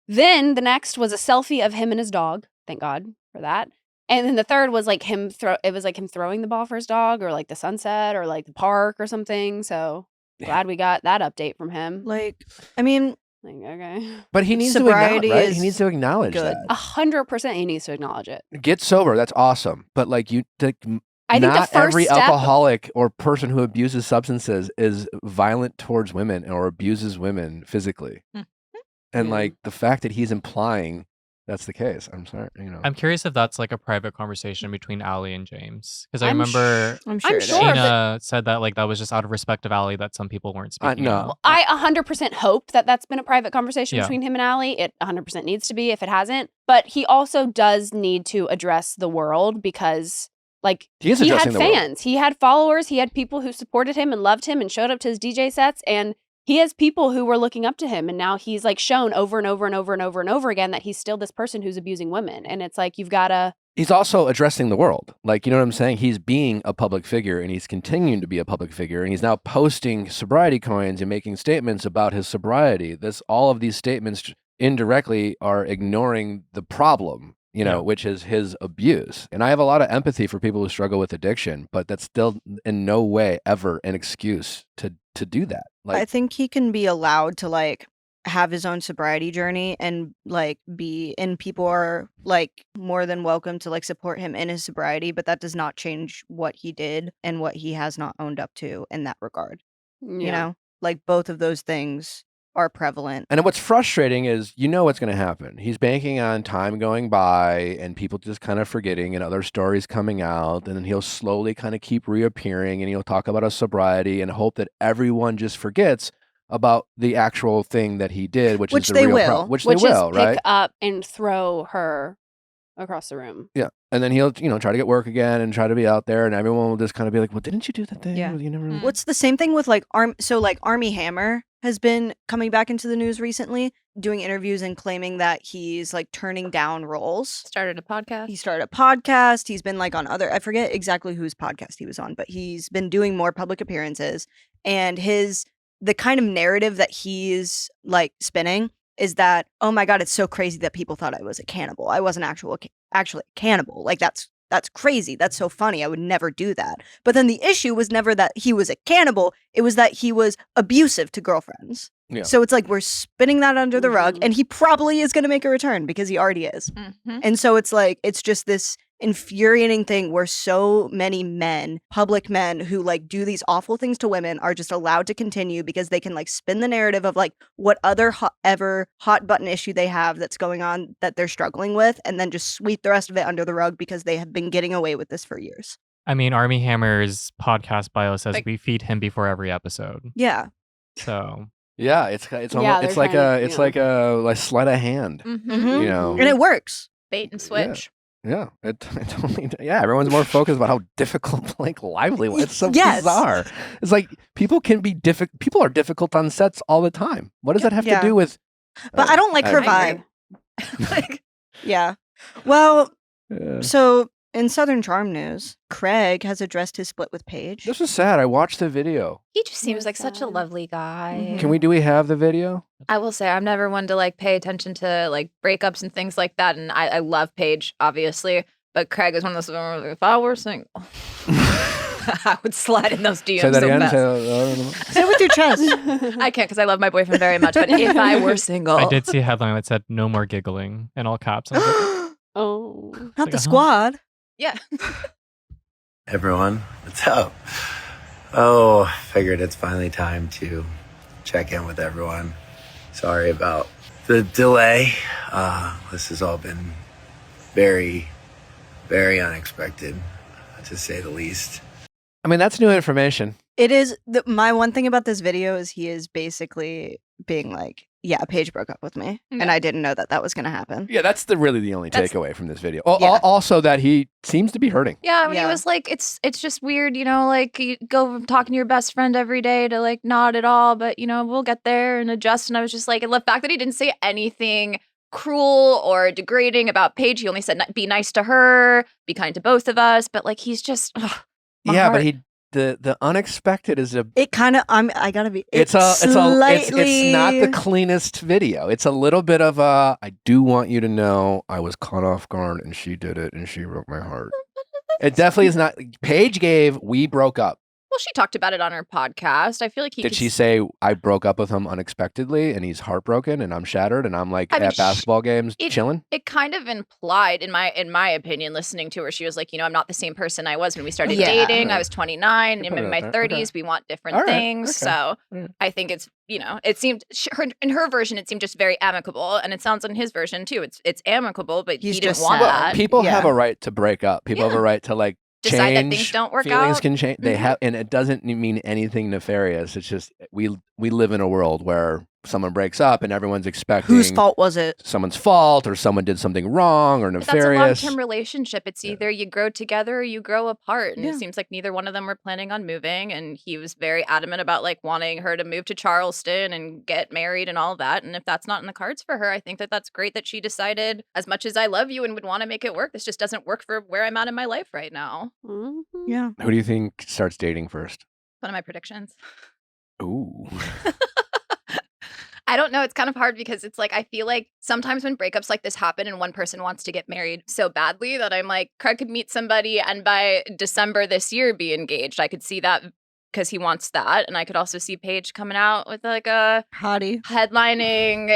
Then the next was a selfie of him and his dog. Thank God for that. And then the third was like him throwing the ball for his dog, or like the sunset, or like the park or something. So glad we got that update from him. Like, I mean, Like, okay. But he needs Sobriety to acknowledge, right? is He needs to acknowledge good. that. 100% he needs to acknowledge it. Get sober. That's awesome. But like I think the not first every step- alcoholic or person who abuses substances is violent towards women or abuses women physically. And Yeah. like the fact that he's implying that's the case. I'm sorry, I'm curious if that's like a private conversation between Allie and James. Because I I'm remember I'm sure. it is. sure, but- Sheena said that like that was just out of respect of Allie that some people weren't speaking. no. out. Well, I 100% hope that that's been a private conversation Yeah. between him and Allie. It 100% needs to be if it hasn't. But he also does need to address the world because, like, He is he addressing had the world. fans. He had followers. He had people who supported him and loved him and showed up to his DJ sets. And he has people who were looking up to him. And now he's like shown over and over and over and over and over again that he's still this person who's abusing women. And it's like, you've got to. He's also addressing the world. Like, you know what I'm saying? He's being a public figure and he's continuing to be a public figure. And he's now posting sobriety coins and making statements about his sobriety. All of these statements indirectly are ignoring the problem, you know, Yeah. which is his abuse. And I have a lot of empathy for people who struggle with addiction, but that's still in no way ever an excuse to do that. I Like, think he can be allowed to like have his own sobriety journey and like and people are like more than welcome to like support him in his sobriety, but that does not change what he did and what he has not owned up to in that regard. You know, like both of those things are prevalent. and what's frustrating is, you know what's going to happen. He's banking on time going by and people just kind of forgetting and other stories coming out. And then he'll slowly kind of keep reappearing and he'll talk about his sobriety and hope that everyone just forgets about the actual thing that he did, which is the they real will. problem. Which Which they is will, pick right? up and throw her across the room. Yeah. And then he'll, try to get work again and try to be out there and everyone will just kind of be like, well, didn't you do that thing? Yeah. You never. Mm. What's the same thing with like Army Hammer has been coming back into the news recently, doing interviews and claiming that he's like turning down roles. Started a podcast. He started a podcast. He's been like on I forget exactly whose podcast he was on, but he's been doing more public appearances. And the kind of narrative that he's like spinning is that, oh my God, it's so crazy that people thought I was a cannibal. I wasn't actually a cannibal. Like that's crazy. That's so funny. I would never do that. But then the issue was never that he was a cannibal. It was that he was abusive to girlfriends. Yeah. So it's like we're spinning that under the rug, Mhm. and he probably is going to make a return because he already is. Mhm. And so it's like, it's just this infuriating thing where so many men, public men who like do these awful things to women are just allowed to continue because they can like spin the narrative of like what other hot button issue they have that's going on that they're struggling with, and then just sweep the rest of it under the rug because they have been getting away with this for years. I mean, Army Hammer's podcast bio says Like- we feed him before every episode. Yeah. So Yeah. It's almost, they're it's like trying to, it's like a sleight of hand, Mhm. Mhm. you know? And it works. Bait and switch. Yeah, it only, everyone's more focused about how difficult Blake Lively was. It's so Yes. bizarre. It's like people can be people are difficult on sets all the time. What does that have Yeah. to do with? But I don't like her I vibe. agree. Like, Yeah. Well, Yeah. so in Southern Charm news, Craig has addressed his split with Paige. This is sad. I watched the video. he just seems Was like such a sad. lovely guy. Mhm. Do we have the video? I will say I'm never one to like pay attention to like breakups and things like that. And I love Paige, obviously. But Craig is one of those where if I were single, I would slide in those DMs Say that so again. fast. Say it with your chest. I can't because I love my boyfriend very much. But if I were single, I did see a headline that said "No more giggling" in all caps. I was like, Oh. Not Like, the squad. yeah. Everyone, what's up? Oh, figured it's finally time to check in with everyone. Sorry about the delay. This has all been very, very unexpected, to say the least. I mean, that's new information. It is my one thing about this video is he is basically being like, yeah, Paige broke up with me, and Yeah. I didn't know that was going to happen. Yeah, that's really the only That's- takeaway from this video. Yeah. Also, that he seems to be hurting. Yeah, when Yeah. he was like, it's just weird, you know, like you go from talking to your best friend every day to like not at all, but you know, we'll get there and adjust. And I was just like, and the fact that he didn't say anything cruel or degrading about Paige, he only said be nice to her, be kind to both of us, but like he's just my Yeah, heart. but the unexpected is a. It kind of I gotta be. It's not the slightly- cleanest video. It's a little bit of a. I do want you to know I was caught off guard and she did it and she broke my heart. It definitely is not. Paige gave "We broke up." Well, she talked about it on her podcast. I feel like Did she say I broke up with him unexpectedly and he's heartbroken and I'm shattered and I'm like I mean, at basketball games chilling? It kind of implied, in my opinion, listening to her, she was like, I'm not the same person I was when we started dating. I was 29. I'm in my 30s. We want different things. So I think it's, it seemed in her version, it seemed just very amicable, and it sounds in his version too. It's amicable, but he didn't want that. People have a right to break up. People have a right to like decide change. that things don't work Feelings out. can change. They have, and it doesn't mean anything nefarious. It's just we live in a world where someone breaks up and everyone's expecting Whose fault was it? Someone's fault, or someone did something wrong or nefarious. That's a long-term relationship. It's either you grow together or you grow apart. And it seems like neither one of them were planning on moving. And he was very adamant about like wanting her to move to Charleston and get married and all that. And if that's not in the cards for her, I think that that's great that she decided, as much as I love you and would want to make it work, this just doesn't work for where I'm at in my life right now. Yeah. Who do you think starts dating first? One of my predictions. Ooh. I don't know. It's kind of hard because it's like, I feel like sometimes when breakups like this happen and one person wants to get married so badly that I'm like, Craig could meet somebody and by December this year be engaged. I could see that because he wants that. And I could also see Paige coming out with like a hottie headlining,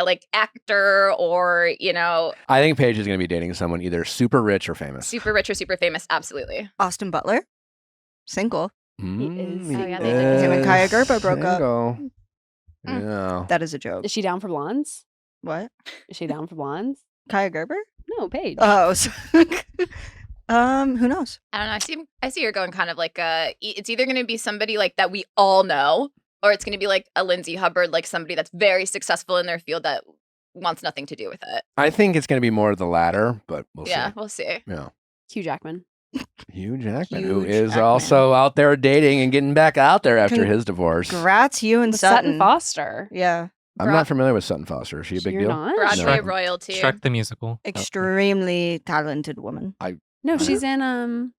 like actor or, I think Paige is going to be dating someone either super rich or famous. Super rich or super famous. Absolutely. Austin Butler, single. He is. Oh, yeah, they did. Him and Kaya Gerber broke up. Single. Yeah. That is a joke. Is she down for blondes? What? Is she down for blondes? Kaya Gerber? No, Paige. Oh, who knows? I don't know. I see her going kind of like it's either going to be somebody like that we all know, or it's going to be like a Lindsay Hubbard, like somebody that's very successful in their field that wants nothing to do with it. I think it's going to be more of the latter, but we'll see. Yeah, we'll see. Yeah. Hugh Jackman. Hugh Jackman, Hugh who is Jackman. also out there dating and getting back out there after his divorce. Congrats, you and Sutton Foster. Yeah. I'm not familiar with Sutton Foster. Is she a big You're deal? not? Broadway Shrek. royalty. Shrek the musical. Extremely talented woman. No, she's in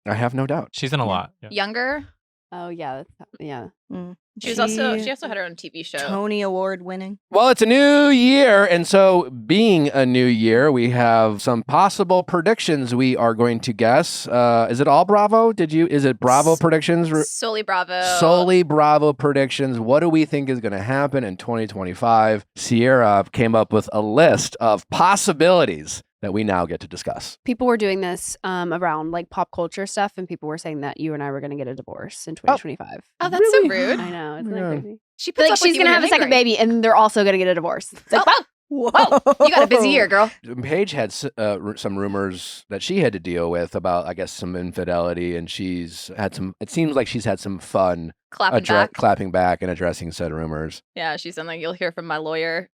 I have no doubt. She's in a lot. Yeah. Younger. Oh yeah, yeah. She also had her own TV show. Tony Award winning. Well, it's a new year, and so being a new year, we have some possible predictions we are going to guess. Is it all Bravo? Is it Bravo predictions? Solely Bravo. Solely Bravo predictions. What do we think is going to happen in 2025? Sierra came up with a list of possibilities that we now get to discuss. People were doing this around like pop culture stuff, and people were saying that you and I were going to get a divorce in 2025. Oh, that's so rude. I know, isn't that crazy? She puts Like up with she's you going to in have a second ring. baby, and they're also going to get a divorce. It's like, Whoa, you got a busy year, girl. Paige had some rumors that she had to deal with about, I guess, some infidelity, and she's had some. It seems like she's had some fun clapping back and addressing said rumors. Yeah, she's something you'll hear from my lawyer.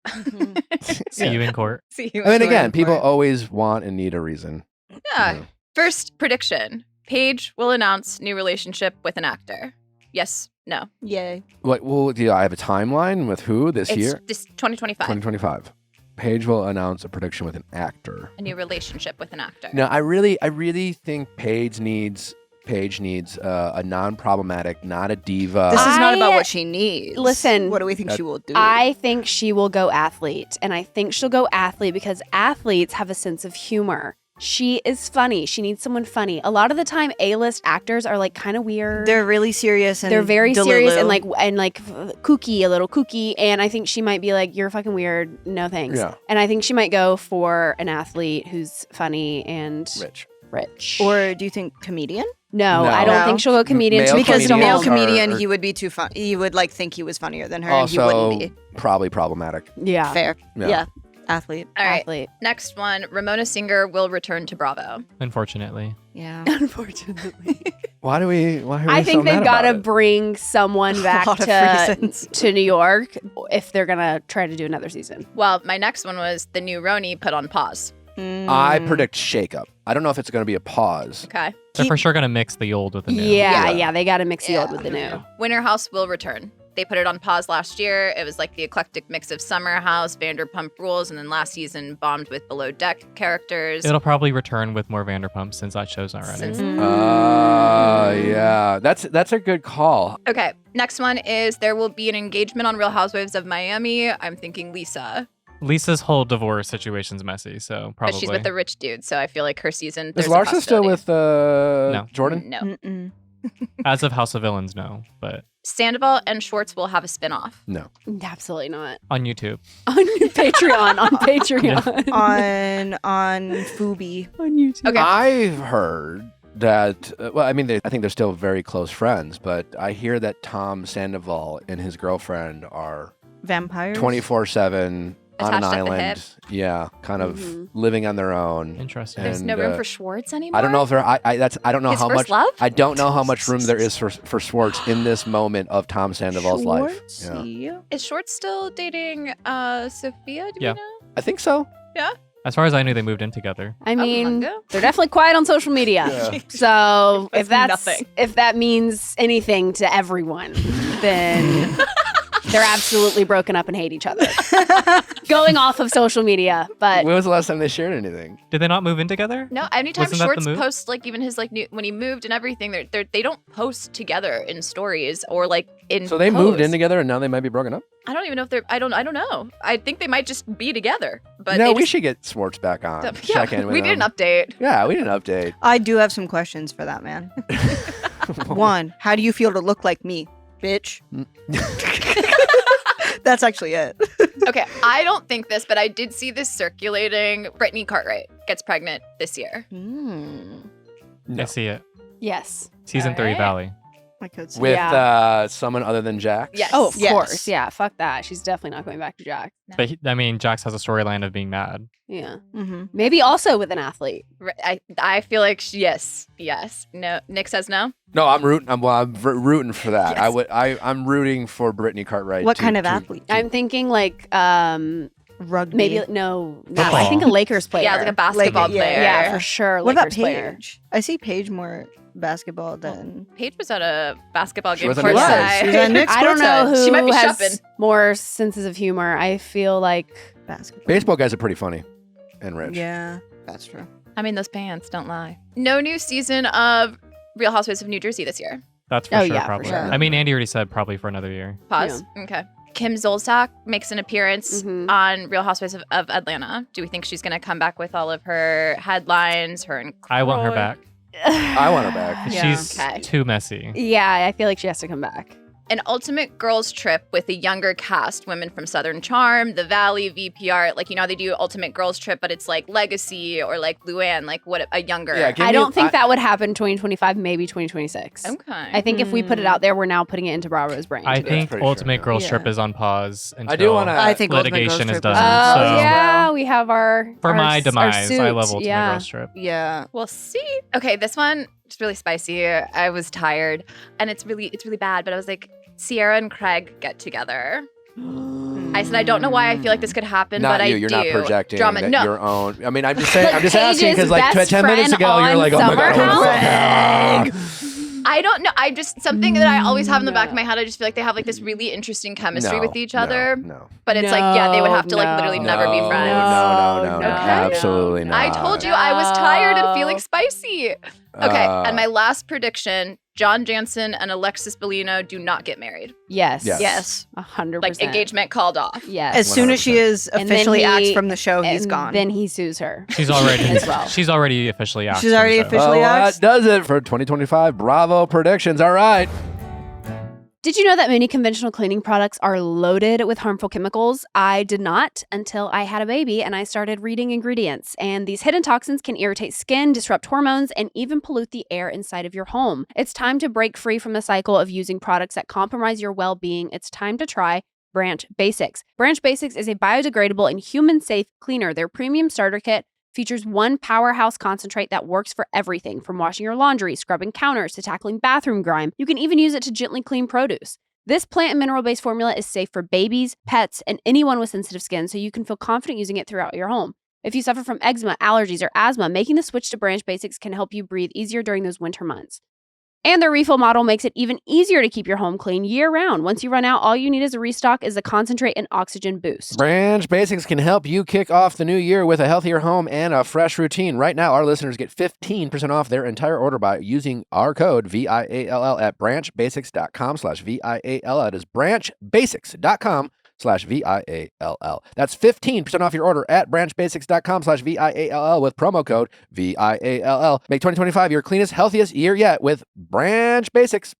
See you in court. See you. I mean, in again, court. people always want and need a reason. Yeah. You know. First prediction: Paige will announce new relationship with an actor. Yes. No. Yay. What? Well, do I have a timeline with who this year? This 2025. 2025. Paige will announce a prediction with an actor. A new relationship with an actor. No, I really think Paige needs a non-problematic, not a diva. This is not about what she needs. Listen, what do we think she will do? I think she will go athlete, and I think she'll go athlete because athletes have a sense of humor. She is funny. She needs someone funny. A lot of the time, A-list actors are like kind of weird. They're really serious and they're very delulu. serious and kooky, a little kooky. And I think she might be like, "You're fucking weird. No thanks." Yeah. And I think she might go for an athlete who's funny and rich. Or do you think comedian? No, I don't think she'll go comedian. Male Because comedians male are- comedian, he would be too fun. He would think he was funnier than her, and he Also, wouldn't be. probably problematic. Yeah. Fair. Yeah. Yeah. Athlete. All right. Athlete. Next one: Ramona Singer will return to Bravo. Unfortunately. Yeah. Unfortunately. Why are we I think so they've mad got to about it? bring someone back lot of reasons. to New York if they're going to try to do another season. Well, my next one was the new Roni put on pause. I predict shakeup. I don't know if it's going to be a pause. Okay. They're for sure going to mix the old with the new. Yeah, they got to mix the old with the new. Winter House will return. They put it on pause last year. It was like the eclectic mix of Summer House, Vanderpump Rules, and then last season bombed with Below Deck characters. It'll probably return with more Vanderpump since that show's not running. Yeah. That's a good call. Okay, next one is there will be an engagement on Real Housewives of Miami. I'm thinking Lisa. Lisa's whole divorce situation's messy, so probably. But she's with the rich dude, so I feel like her season. Is there's a Larsa still possibility. with Jordan? No. Mm-mm. As of House of Villains, no, but Sandoval and Schwartz will have a spinoff. No. Absolutely not. on YouTube. On Patreon. On Patreon. on Fubi. On YouTube. Okay. I've heard that, well, I mean, I think they're still very close friends, but I hear that Tom Sandoval and his girlfriend are Vampires. 24/7 on an Attached at the hip. island. Yeah, kind of Mhm. living on their own. Interesting. There's And, no room for Schwartz anymore. I don't know if there. I don't know His how first much. love? I don't know how much room there is for Schwartz in this moment of Tom Sandoval's life. Yeah. Schwartzy. Is Schwartz still dating Sophia? Do Yeah. we know? I think so. As far as I knew, they moved in together. I mean, Among they're definitely quiet on social media. Yeah. So if That's that's nothing. if that means anything to everyone, then they're absolutely broken up and hate each other. Going off of social media, but When was the last time they shared anything? Did they not move in together? No, anytime Wasn't that the Schwartz move? posts like even his like new when he moved and everything, they don't post together in stories or like in. So they moved in posts. together and now they might be broken up. I don't even know if they're. I don't know. I think they might just be together. But no, they we just, should get Schwartz back on. Yeah, Check in with we him. did an update. Yeah, we did an update. I do have some questions for that man. One, how do you feel to look like me, bitch? That's actually it. Okay, I don't think this, but I did see this circulating. Brittany Cartwright gets pregnant this year. Mm, No. I see it. yes. Season 3, Alright. Valley. I could see. With Yeah. someone other than Jax. Yes. Oh, of Yes. course. Yeah, fuck that. She's definitely not going back to Jack. But I mean, Jax has a storyline of being mad. Yeah. Mm-hmm. Maybe also with an athlete. I feel like yes. No, Nick says no. No, I'm rooting. I'm rooting for that. Yes. I'm rooting for Brittany Cartwright. What kind of athlete? I'm thinking like Rugby. maybe no. I Football. think a Lakers player. Yeah, like a basketball yeah. player. Yeah, for sure. What Lakers about player. Paige? I see Paige more basketball than. Paige was at a basketball She game was at for Nick's us. She was at Nick's I don't know who courtside. She might be has shopping. more senses of humor. I feel like Basketball. Baseball guys are pretty funny and rich. Yeah, that's true. I mean, those pants don't lie. No new season of Real Housewives of New Jersey this year. That's for Oh, sure, yeah, for probably. sure. I mean, Andy already said probably for another year. Pause. Okay. Kim Zolciak makes an appearance Mhm. on Real Housewives of Atlanta. Do we think she's going to come back with all of her headlines? I want her Croy? back. I want her back. Yeah. She's Okay. too messy. yeah, I feel like she has to come back. An ultimate girls trip with a younger cast, women from Southern Charm, The Valley, VPR. Like, you know, they do ultimate girls trip, but it's like Legacy or like Luann, like what a younger. Yeah, give I me- don't think that would happen 2025, maybe 2026. Okay. I think if we put it out there, we're now putting it into Bravo's brain. I to do it. think pretty sure, Ultimate yeah. Girls Yeah. Trip is on pause until I do wanna- I think Ultimate litigation Girls is Trip done. Oh so yeah, we have our for our my s- our demise, I suit. love Ultimate Yeah. Girls Trip. Yeah. We'll see. Okay, this one is really spicy. I was tired, and it's really bad. But I was like, Sierra and Craig get together. I said I don't know why I feel like this could happen, Not but you. I You're do. not projecting Drama. that No, your own. I mean, I'm just saying. Like I'm just asking because Paige's like best 10 minutes friend ago, you're on like, oh my god, Summer what the House? fuck? I don't know. I just something that I always have in the back of my head. I just feel like they have like this really interesting chemistry No, with each other. No. But it's like, yeah, they would have to like literally No, never be No, friends. No. No, Absolutely not. I told you I was tired and feeling spicy. Okay, Uh, and my last prediction: John Jansen and Alexis Bellino do not get married. Yes. Yes. Yes. 100%. Like engagement called off. Yes. As soon as she is And then officially he- axed from the show, he's And gone. Then he sues her. She's already As well. She's already officially out. She's already officially Well, that axed. does it for 2025 Bravo predictions. All right. Did you know that many conventional cleaning products are loaded with harmful chemicals? I did not until I had a baby and I started reading ingredients. And these hidden toxins can irritate skin, disrupt hormones, and even pollute the air inside of your home. It's time to break free from the cycle of using products that compromise your well-being. It's time to try Branch Basics. Branch Basics is a biodegradable and human-safe cleaner. Their premium starter kit features one powerhouse concentrate that works for everything from washing your laundry, scrubbing counters, to tackling bathroom grime. You can even use it to gently clean produce. This plant and mineral-based formula is safe for babies, pets, and anyone with sensitive skin, so you can feel confident using it throughout your home. If you suffer from eczema, allergies, or asthma, making the switch to Branch Basics can help you breathe easier during those winter months. And their refill model makes it even easier to keep your home clean year-round. Once you run out, all you need as a restock is a concentrate and oxygen boost. Branch Basics can help you kick off the new year with a healthier home and a fresh routine. Right now, our listeners get 15% off their entire order by using our code VIALL at branchbasics.com/VIALL. It is branchbasics.com branchbasics.com/VIALL. That's 15% off your order at branchbasics.com/VIALL with promo code VIALL. Make 2025 your cleanest, healthiest year yet with Branch Basics.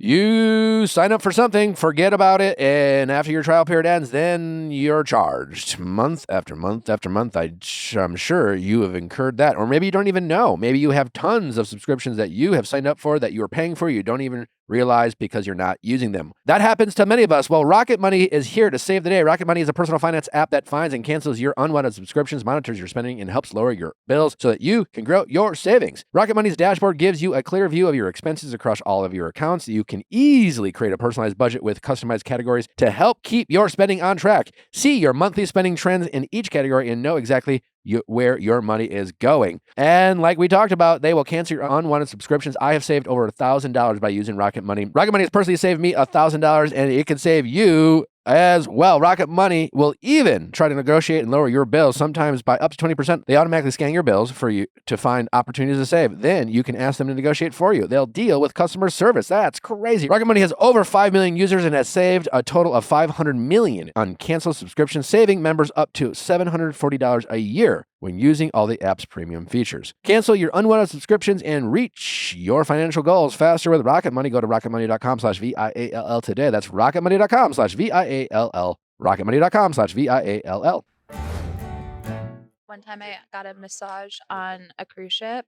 You sign up for something, forget about it, and after your trial period ends, then you're charged month after month after month. I'm sure you have incurred that, or maybe you don't even know. Maybe you have tons of subscriptions that you have signed up for that you are paying for. You don't even realize because you're not using them. That happens to many of us. Well, Rocket Money is here to save the day. Rocket Money is a personal finance app that finds and cancels your unwanted subscriptions, monitors your spending, and helps lower your bills so that you can grow your savings. Rocket Money's dashboard gives you a clear view of your expenses across all of your accounts. You can easily create a personalized budget with customized categories to help keep your spending on track. See your monthly spending trends in each category and know exactly where your money is going. And like we talked about, they will cancel your unwanted subscriptions. I have saved over $1,000 by using Rocket Money. Rocket Money has personally saved me $1,000, and it can save you as well. Rocket Money will even try to negotiate and lower your bills, sometimes by up to 20%. They automatically scan your bills for you to find opportunities to save. Then you can ask them to negotiate for you. They'll deal with customer service. That's crazy. Rocket Money has over 5 million users and has saved a total of $500 million on canceled subscriptions, saving members up to $740 a year when using all the app's premium features. Cancel your unwanted subscriptions and reach your financial goals faster with Rocket Money. Go to rocketmoney.com/VIALL today. That's rocketmoney.com/VIALL. rocketmoney.com/VIALL. One time I got a massage on a cruise ship,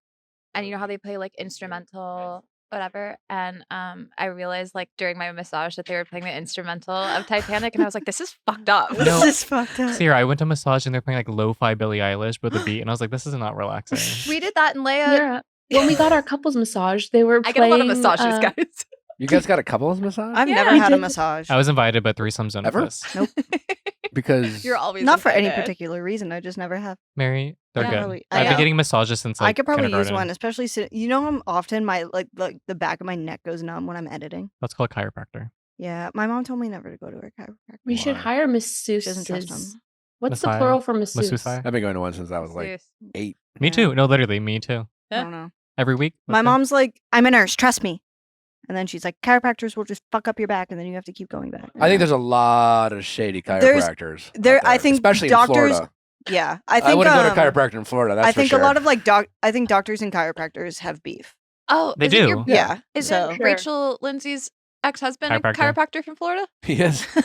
and you know how they play like instrumental whatever, and I realized like during my massage that they were playing the instrumental of Titanic, and I was like, this is fucked up. This is fucked up. Sierra, I went to massage and they're playing like lo-fi Billie Eilish with a beat, and I was like, this is not relaxing. We did that in Leia. Yeah. When we got our couples massage, they were I playing. get a lot of massages, guys. You guys got a couples massage? I've Yeah, never we had a did. massage. I was invited, but threesomes don't Ever? exist. Nope. Because You're always Not for any invited. particular reason. I just never have. Mary, they're Yeah. good. Probably- I've yeah. been getting massages since like I could probably use kindergarten. one, especially you know how often my like the back of my neck goes numb when I'm editing. Let's call a chiropractor. Yeah, my mom told me never to go to a chiropractor. We should Why? hire doesn't trust masseuses. him. What's the Masai- plural for masseuse? Masseuse. I've been going to one since I was like Zeus. 8. Me too. No, literally, me too. I don't know. Every week. My let's go. mom's like, I'm a nurse, trust me. And then she's like, chiropractors will just fuck up your back, and then you have to keep going back. I think there's a lot of shady There's- chiropractors. there- out I think especially doctors- in Florida. Yeah, I think wouldn't go to a um, chiropractor in Florida. That's I think for sure. a lot of like I think doctors and chiropractors have beef. Oh, They is it your- do. Yeah, Is so it Rachel Lindsay's ex-husband a Chiropractor. chiropractor from Florida? He is. He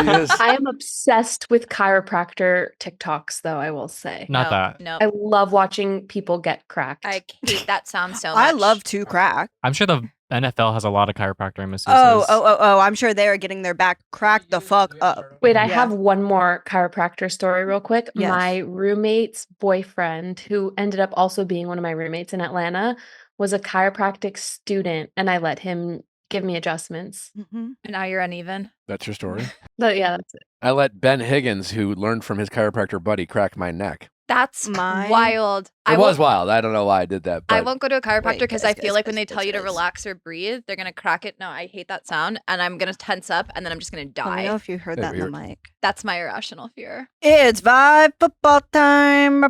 is. I am obsessed with chiropractor TikToks, though, I will say. Not that. No. I love watching people get cracked. I hate that sound so much. I love to crack. I'm sure the NFL has a lot of chiropractor and masseuses. Oh! I'm sure they are getting their back cracked the fuck up. Wait, I Yeah. have one more chiropractor story real quick. Yes. My roommate's boyfriend, who ended up also being one of my roommates in Atlanta, was a chiropractic student, and I let him give me adjustments. Mhm. And now you're uneven. That's your story. But yeah, that's it. I let Ben Higgins, who learned from his chiropractor buddy, crack my neck. That's Mine- wild. It was wild. I don't know why I did that. But I won't go to a chiropractor Wait, because guys, I feel guys, like when guys, they tell you to guys. relax or breathe, they're gonna crack it. No, I hate that sound, and I'm gonna tense up, and then I'm just gonna Let me know die. if you heard Yeah, that in the weird. mic. That's my irrational fear. It's Vibe football time.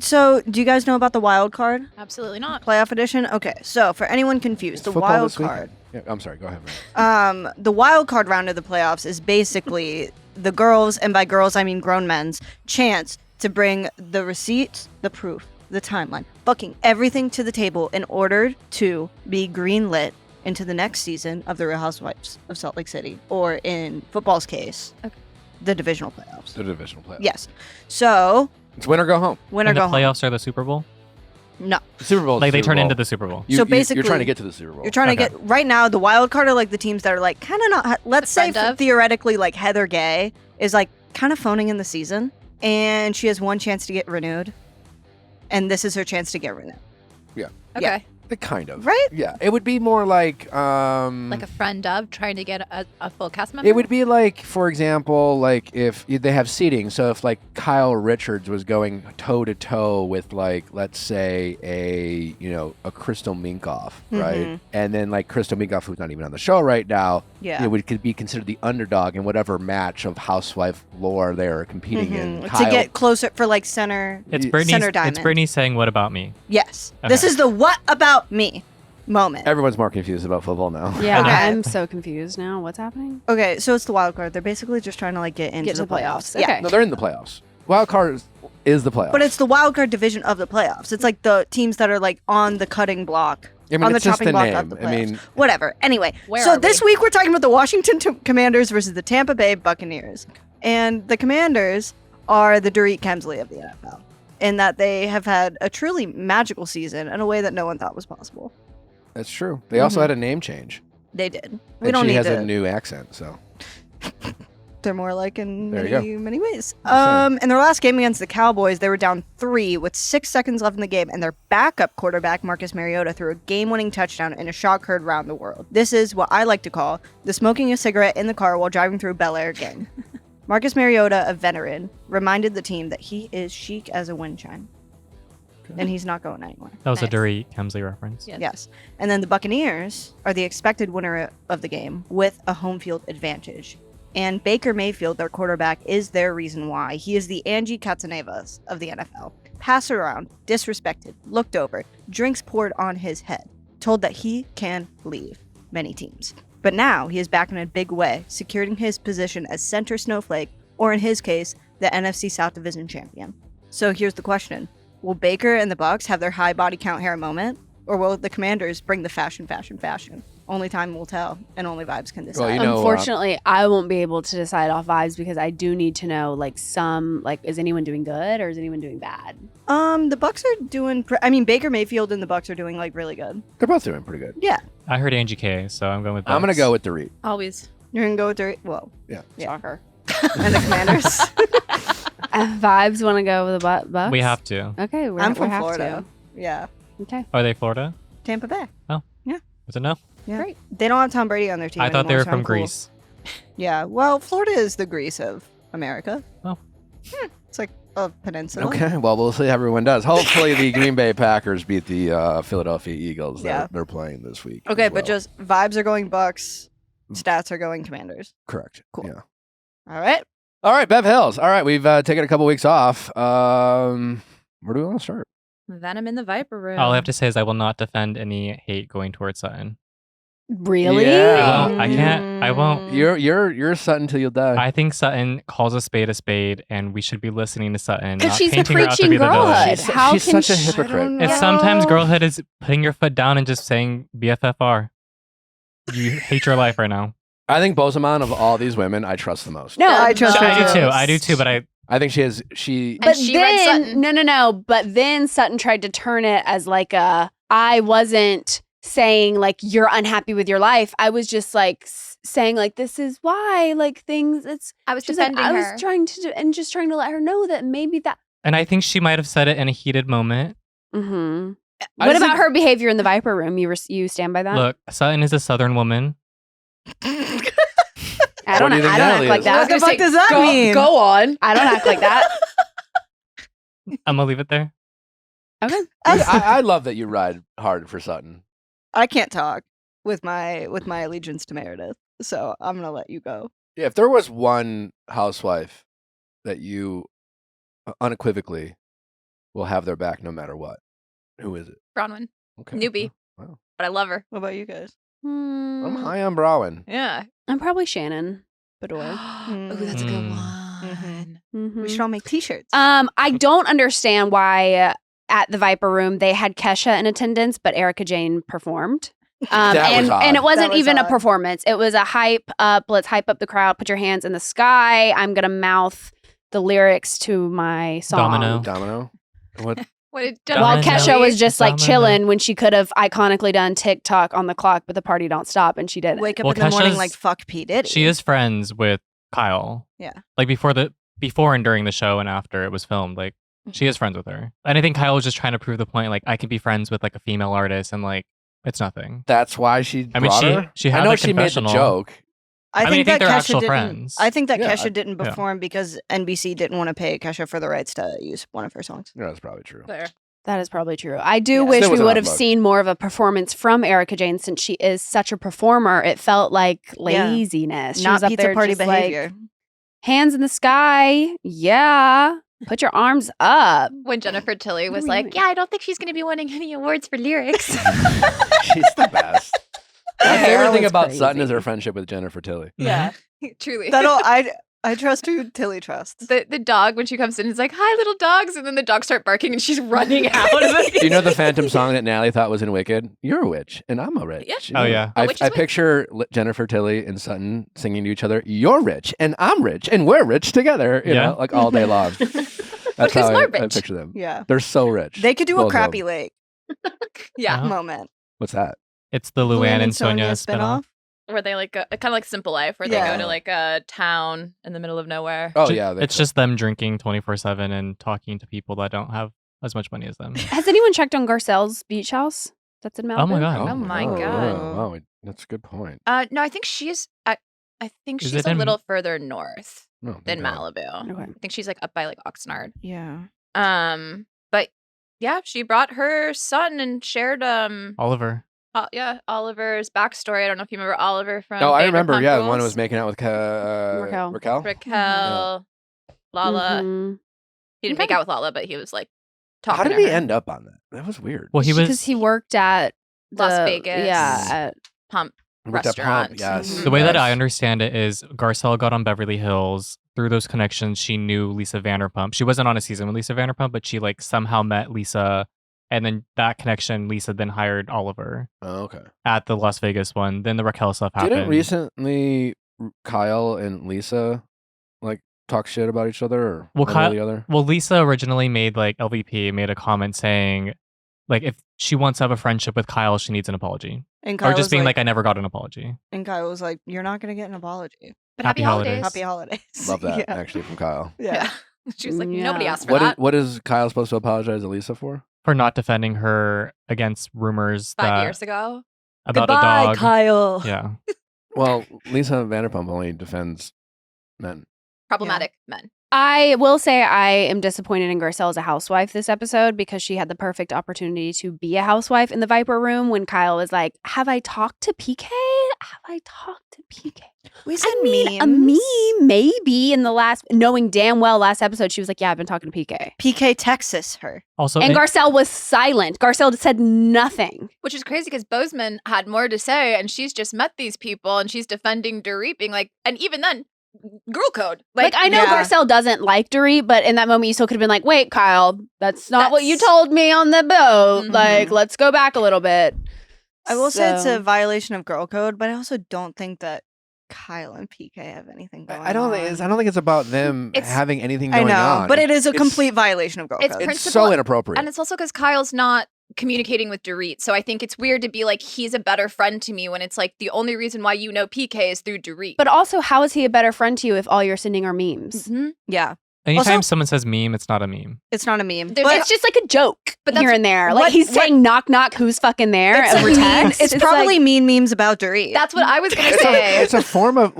So, do you guys know about the wild card Absolutely not. playoff edition? Okay, so for anyone confused, Is the football wild this week? card. Yeah, I'm sorry. Go ahead, man. The wild card round of the playoffs is basically the girls, and by girls I mean grown men's, chance to bring the receipts, the proof, the timeline, fucking everything to the table in order to be greenlit into the next season of the Real Housewives of Salt Lake City, or in football's case, Okay. the divisional playoffs. The divisional playoffs. Yes. So, It's win or go home. win or And go the home. playoffs are the Super Bowl. No. The Super Bowl. is Like the they Super turn Bowl. into the Super Bowl. You, So you're basically, trying to get to the Super Bowl. You're trying to Okay. get right now. The wild card are like the teams that are like kind of not. Let's say friend of? theoretically, like Heather Gay is like kind of phoning in the season, and she has one chance to get renewed, and this is her chance to get renewed. Okay. Kind of. Right? Yeah. It would be more like Like a friend of trying to get a full cast member. It would be like, for example, like if they have seating. So if like Kyle Richards was going toe to toe with like, let's say a Crystal Minkoff, right? Mhm. And then like Crystal Minkoff, who's not even on the show right now, Yeah. could be considered the underdog in whatever match of housewife lore they are competing in. Mhm. To get closer for like center. It's Ye- Brittany's. Center It's diamond. Brittany saying, "What about me?" Yes. This Okay. is the what about me. moment. Everyone's more confused about football now. Yeah, Okay. I'm so confused now. What's happening? Okay, so it's the wild card. They're basically just trying to like get into Get to the the playoffs. Yeah. Okay. No, they're in the playoffs. Wild card is the playoffs. But it's the wild card division of the playoffs. It's like the teams that are like on the cutting block. I mean, on the it's just chopping the block name. of the playoffs. I mean, Whatever. Anyway, Where so are this we? week we're talking about the Washington Commanders versus the Tampa Bay Buccaneers. And the Commanders are the Dorit Kemsley of the NFL in that they have had a truly magical season in a way that no one thought was possible. that's true. They also had a name change. They did. We And don't she need has to. a new accent, so. They're more like in There you go. many ways. saying. In their last game against the Cowboys, they were down 3 with 6 seconds left in the game, and their backup quarterback, Marcus Mariota, threw a game-winning touchdown in a shock heard around the world. This is what I like to call the smoking a cigarette in the car while driving through Bel Air game. Marcus Mariota, a veteran, reminded the team that he is chic as a wind chime. And he's not going anywhere. That was a Nice. Dorit Kemsley reference. Yes. Yes. And then the Buccaneers are the expected winner of the game with a home field advantage. And Baker Mayfield, their quarterback, is their reason why. He is the Angie Katsanevas of the NFL. Passed around, disrespected, looked over, drinks poured on his head, told that he can leave many teams. But now he is back in a big way, securing his position as center snowflake, or in his case, the NFC South Division champion. So here's the question. Will Baker and the Bucs have their high body count hair moment? Or will the Commanders bring the fashion? Only time will tell, and only vibes can decide. Well, you know, Unfortunately, I won't be able to decide off vibes because I do need to know is anyone doing good or is anyone doing bad? The Bucs are doing. Baker Mayfield and the Bucs are doing like really good. they're both doing pretty good. Yeah, I heard Angie K, so I'm going with I'm going to Bucks. go with Dorit. Always. you're gonna go with the whoa, Yeah. Yeah. Shocker. and the Commanders. Vibes want to go with the Bucks? We have to. Okay, I'm we from have Florida. Yeah, to. Okay. Are they Florida? Tampa Bay. Was it no? Yeah. Great. They don't have Tom Brady on their team. I thought they anymore, were so from I'm cool. Greece. Yeah, well, Florida is the Greece of America. Oh. It's like a peninsula. Okay, well, we'll see how everyone does. Hopefully, the Green Bay Packers beat the Philadelphia Eagles. Yeah. They're playing this week. Okay, as but well. just vibes are going Bucks, stats are going Commanders. Correct. Cool. Yeah. All right. All right, Bev Hills. All right, we've taken a couple weeks off. Where do we want to start? Venom in the Viper Room. All I have to say is I will not defend any hate going towards Sutton. Really? Yeah. I can't. I won't. You're Sutton till you die. I think Sutton calls a spade, and we should be listening to Sutton. Because not she's a painting her out to preaching be the villain. girlhood. She's- How she's can such a she- hypocrite. don't It's know. sometimes girlhood is putting your foot down and just saying BFFR. You hate your life right now. I think Bozeman of all these women, I trust the most. No, I trust I her do too. too. I do too. But I think she has. And But she read then, Sutton. no. But then Sutton tried to turn it as like I wasn't saying like you're unhappy with your life. I was just like saying like this is why like things. It's I was she's like, defending I her. was trying to just trying to let her know that maybe that. and I think she might have said it in a heated moment. Mm-hmm. I What just about think- her behavior in the Viper Room? You stand by that? Look, Sutton is a Southern woman. I don't. What do you think I don't Natalie act like is? that. What the fuck does that mean? Go on. I don't act like that. I'm gonna leave it there. Okay. I love that you ride hard for Sutton. I can't talk with my allegiance to Meredith, so I'm gonna let you go. Yeah, if there was one housewife that you unequivocally will have their back no matter what, who is it? Bronwyn. Okay. Newbie. Wow. But I love her. What about you guys? I'm high on Browen. Yeah. I'm probably Shannon Bedore. Oh, that's a good Mm. one. Mhm. We should all make T-shirts. I don't understand why at the Viper Room they had Kesha in attendance, but Erica Jane performed. That was odd. And it wasn't That was even a odd. performance. It was a hype up. Let's hype up the crowd. Put your hands in the sky. I'm gonna mouth the lyrics to my song. Domino. What? What did While Domino. Kesha was just like Domino. chilling when she could have iconically done TikTok on the clock, but the party don't stop, and she didn't. Wake up Well, in the morning Kesha's- like fuck P Diddy. She is friends with Kyle. Yeah. Like before and during the show and after it was filmed, like she is friends with her. And I think Kyle was just trying to prove the point, like I can be friends with like a female artist and like it's nothing. That's why she. I mean, brought she- her? she had I know the she made the confessional. joke. I mean, I think that they're Kesha actual didn't. friends. I think that Yeah, Kesha didn't yeah. perform because NBC didn't want to pay Kesha for the rights to use one of her songs. Yeah, that's probably true. There. That is probably true. I do Yeah. wish Still we was an would have humbug. seen more of a performance from Erica Jane since she is such a performer. It felt like Yeah. laziness. She Not was up pizza there party just like, behavior. hands in the sky. Yeah. Put your arms up. When Jennifer Tilly What was are we like, doing? yeah, I don't think she's going to be winning any awards for lyrics. She's the best. My Her favorite hair thing was about Sutton is crazy. her friendship with Jennifer Tilly. Yeah, truly. I trust who Tilly trusts. The dog, when she comes in, is like, hi, little dogs. And then the dogs start barking and she's running out of the You know the Phantom song that Natalie thought was in Wicked? You're a witch and I'm a rich. Yeah. You Oh, know? yeah. A I, witch is I witch. picture Jennifer Tilly and Sutton singing to each other, you're rich and I'm rich and we're rich together, you Yeah. know, like all day long. That's But who's how more I rich? picture them. Yeah. They're so rich. They could do Both a of Crappy them. Lake Yeah. Oh. moment. What's that? It's the Luann and Sonia spinoff. Where they like, kind of like Simple Life, where they Yeah. go to like a town in the middle of nowhere. Oh, Ju- yeah. It's just them drinking 24/7 and talking to people that don't have as much money as them. Has anyone checked on Garcelle's beach house? That's in Malibu. Oh my God. Oh my God. Yeah. Wow, that's a good point. No, I think she's, I think Is she's it a in- little further north No, than thank God. Malibu. Okay. I think she's like up by like Oxnard. Yeah. But yeah, she brought her son and shared Oliver. Oliver's backstory. I don't know if you remember Oliver from Oh, I Vanderpump remember. Yeah, the one who Rules. was making out with Raquel. Raquel. Raquel, Lala. Mhm. He didn't make out with Lala, but he was like talking. How did to he her. end up on that? That was weird. Well, he was. Because he worked at Las the- Vegas. Yeah. At, Pump He worked at Pump, restaurant. yes. The way that yes. I understand it is Garcelle got on Beverly Hills. Through those connections, she knew Lisa Vanderpump. She wasn't on a season with Lisa Vanderpump, but she like somehow met Lisa. And then that connection, Lisa then hired Oliver Oh, okay. at the Las Vegas one. Then the Raquel stuff happened. Didn't recently Kyle and Lisa like talk shit about each other or Well, one or Kyle- the other? Well, Lisa originally made like LVP made a comment saying, like, if she wants to have a friendship with Kyle, she needs an apology. And Kyle Or just was being like, I never got an apology. and Kyle was like, "You're not gonna get an apology. But Happy happy holidays. Happy holidays." Love that Yeah. actually from Kyle. Yeah. She was like, Yeah. nobody asked for that. What is Kyle supposed to apologize to Lisa for? For not defending her against rumors 5 years ago. about Goodbye, a dog. Kyle. Yeah. Well, Lisa Vanderpump only defends men. Problematic men. I will say I am disappointed in Garcelle as a housewife this episode because she had the perfect opportunity to be a housewife in the Viper room when Kyle was like, have I talked to PK? Have I talked to PK? We said I mean, a memes. meme maybe in the last, knowing damn well last episode, she was like, yeah, I've been talking to PK. PK Texas her. Also, And it- Garcelle was silent. Garcelle said nothing. Which is crazy because Bozeman had more to say and she's just met these people and she's defending Dorit being like, and even then, girl code. Like, I know yeah. Garcelle doesn't like Dorit, but in that moment you still could have been like, wait, Kyle, that's not what you That's- told me on the boat. Mhm. Like, let's go back a little bit. I will say it's a So- violation of girl code, but I also don't think that Kyle and PK have anything going on. I don't think it's about them It's- having anything I going know, on. but it is a It's- complete violation of girl it's code. It's principle- so inappropriate. And it's also because Kyle's not communicating with Dorit. So I think it's weird to be like, he's a better friend to me when it's like the only reason why you know PK is through Dorit. But also, how is he a better friend to you if all you're sending are memes? Mhm. Yeah, anytime also- someone says meme, it's not a meme. it's not a meme. There's But It's just like a joke But that's here and there. Like what- he's what- saying knock knock, who's fucking there it's, over a mean, text. it's like- probably mean memes about Dorit. That's what I was going to It's say. it's a form of